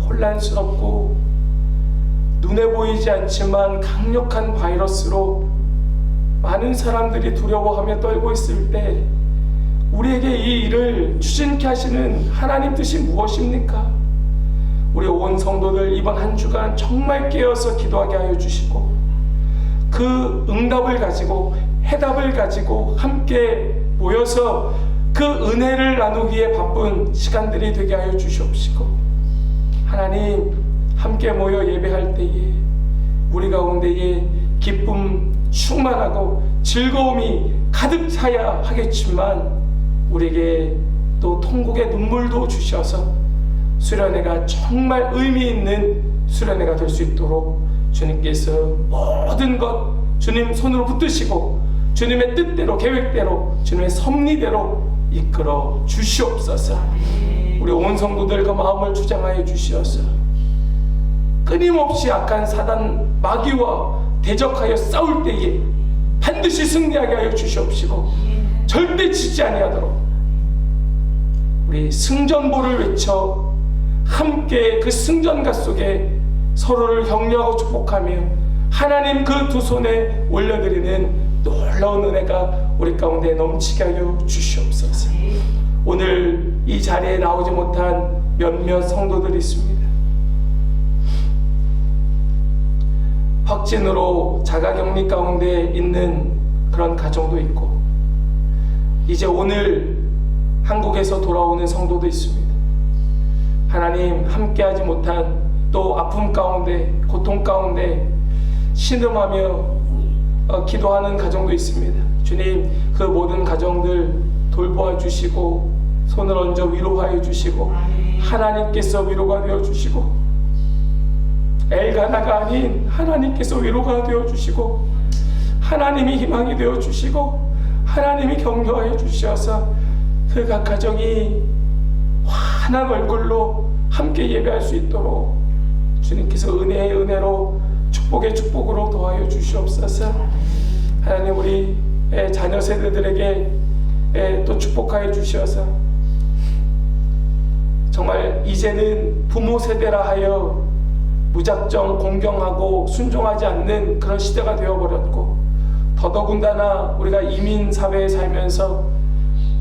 혼란스럽고 눈에 보이지 않지만 강력한 바이러스로 많은 사람들이 두려워하며 떨고 있을 때 우리에게 이 일을 추진케 하시는 하나님 뜻이 무엇입니까? 우리 온 성도들 이번 한 주간 정말 깨어서 기도하게 하여 주시고 그 응답을 가지고 해답을 가지고 함께 모여서 그 은혜를 나누기에 바쁜 시간들이 되게 하여 주시옵시고 하나님, 함께 모여 예배할 때에 우리 가운데에 기쁨 충만하고 즐거움이 가득 차야 하겠지만 우리에게 또 통곡의 눈물도 주셔서 수련회가 정말 의미 있는 수련회가 될 수 있도록 주님께서 모든 것 주님 손으로 붙드시고 주님의 뜻대로 계획대로 주님의 섭리대로 이끌어 주시옵소서. 우리 온 성도들 그 마음을 주장하여 주시어서 끊임없이 악한 사단 마귀와 대적하여 싸울 때에 반드시 승리하게 하여 주시옵시고 절대 지지 아니하도록 우리 승전보를 외쳐 함께 그 승전가 속에 서로를 격려하고 축복하며 하나님 그 두 손에 올려드리는 놀라운 은혜가 우리 가운데 넘치게 하여 주시옵소서. 오늘 이 자리에 나오지 못한 몇몇 성도들이 있습니다. 확진으로 자가격리 가운데 있는 그런 가정도 있고 이제 오늘 한국에서 돌아오는 성도도 있습니다. 하나님, 함께하지 못한 또 아픔 가운데 고통 가운데 신음하며 기도하는 가정도 있습니다. 주님, 그 모든 가정들 돌보아 주시고 손을 얹어 위로하여 주시고 하나님께서 위로가 되어 주시고 엘가나가 아닌 하나님께서 위로가 되어 주시고 하나님이 희망이 되어 주시고 하나님이 격려하여 주셔서 그 각 가정이 환한 얼굴로 함께 예배할 수 있도록 주님께서 은혜의 은혜로 축복의 축복으로 도와여 주시옵소서. 하나님, 우리 자녀 세대들에게 또 축복하여 주셔서 정말 이제는 부모 세대라 하여 무작정 공경하고 순종하지 않는 그런 시대가 되어버렸고 더더군다나 우리가 이민 사회에 살면서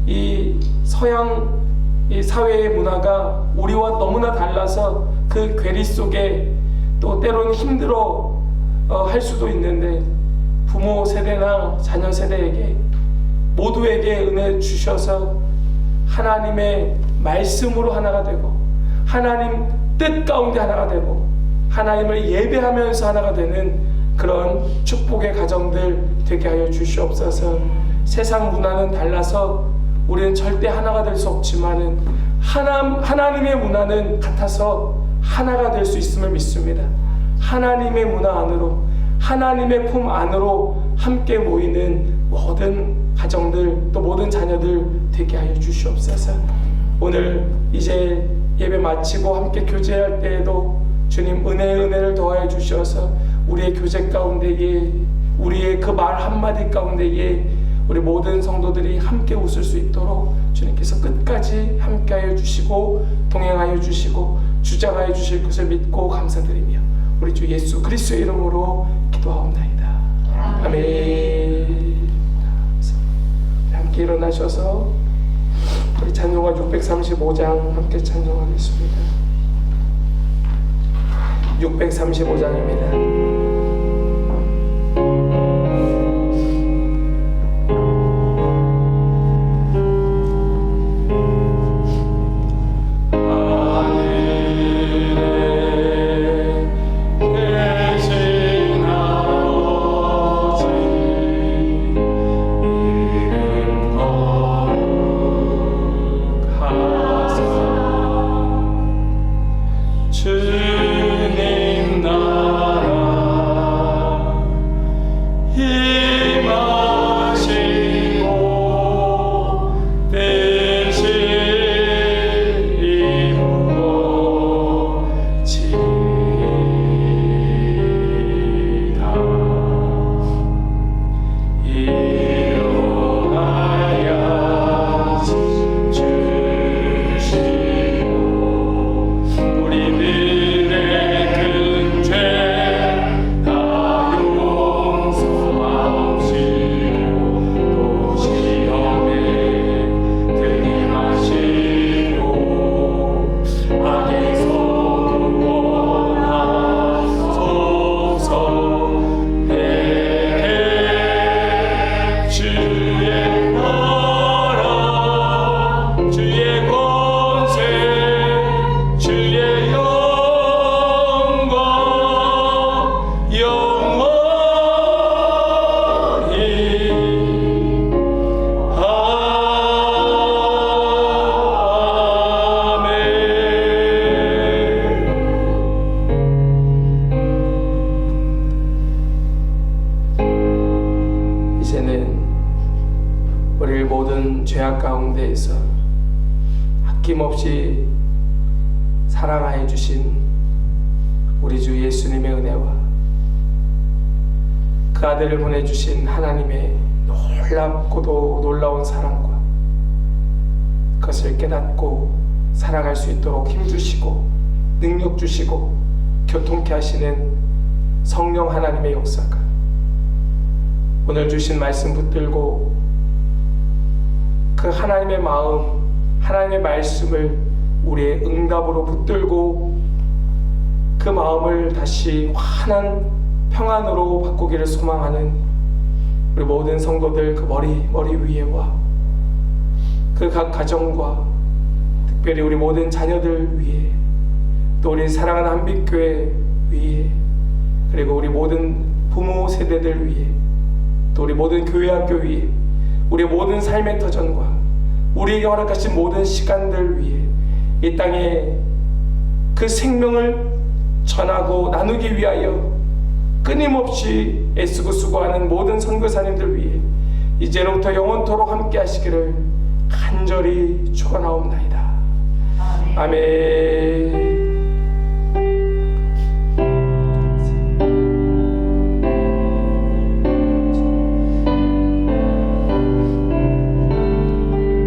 이 서양 이 사회의 문화가 우리와 너무나 달라서 그 괴리 속에 또 때로는 힘들어 할 수도 있는데 부모 세대나 자녀 세대에게 모두에게 은혜 주셔서 하나님의 말씀으로 하나가 되고 하나님 뜻 가운데 하나가 되고 하나님을 예배하면서 하나가 되는 그런 축복의 가정들 되게 하여 주시옵소서. 세상 문화는 달라서 우리는 절대 하나가 될 수 없지만은 하나님의 문화는 같아서 하나가 될 수 있음을 믿습니다. 하나님의 문화 안으로 하나님의 품 안으로 함께 모이는 모든 가정들 또 모든 자녀들 되게 하여 주시옵소서. 오늘 이제 예배 마치고 함께 교제할 때에도 주님 은혜를 더하여 주셔서 우리의 교제 가운데에 우리의 그 말 한마디 가운데에 우리 모든 성도들이 함께 웃을 수 있도록 주님께서 끝까지 함께하여 주시고 동행하여 주시고 주장하여 주실 것을 믿고 감사드리며 우리 주 예수 그리스도의 이름으로 기도하옵나이다. 아멘. 함께 일어나셔서 우리 찬송가 635장 함께 찬송하겠습니다. 635장입니다. 주님 나라 죄악 가운데에서 아낌없이 사랑하여 주신 우리 주 예수님의 은혜와 그 아들을 보내주신 하나님의 놀랍고도 놀라운 사랑과 그것을 깨닫고 살아갈 수 있도록 힘주시고 능력 주시고 교통케 하시는 성령 하나님의 역사가 오늘 주신 말씀 붙들고 그 하나님의 마음, 하나님의 말씀을 우리의 응답으로 붙들고 그 마음을 다시 환한 평안으로 바꾸기를 소망하는 우리 모든 성도들 그 머리 위에와 그 각 가정과 특별히 우리 모든 자녀들 위에 또 우리 사랑하는 한빛교회 위에 그리고 우리 모든 부모 세대들 위에 또 우리 모든 교회 학교 위에 우리 모든 삶의 터전과 우리에게 허락하신 모든 시간들 위에 이 땅에 그 생명을 전하고 나누기 위하여 끊임없이 애쓰고 수고하는 모든 선교사님들 위해 이제로부터 영원토록 함께 하시기를 간절히 축원하옵나이다. 아멘.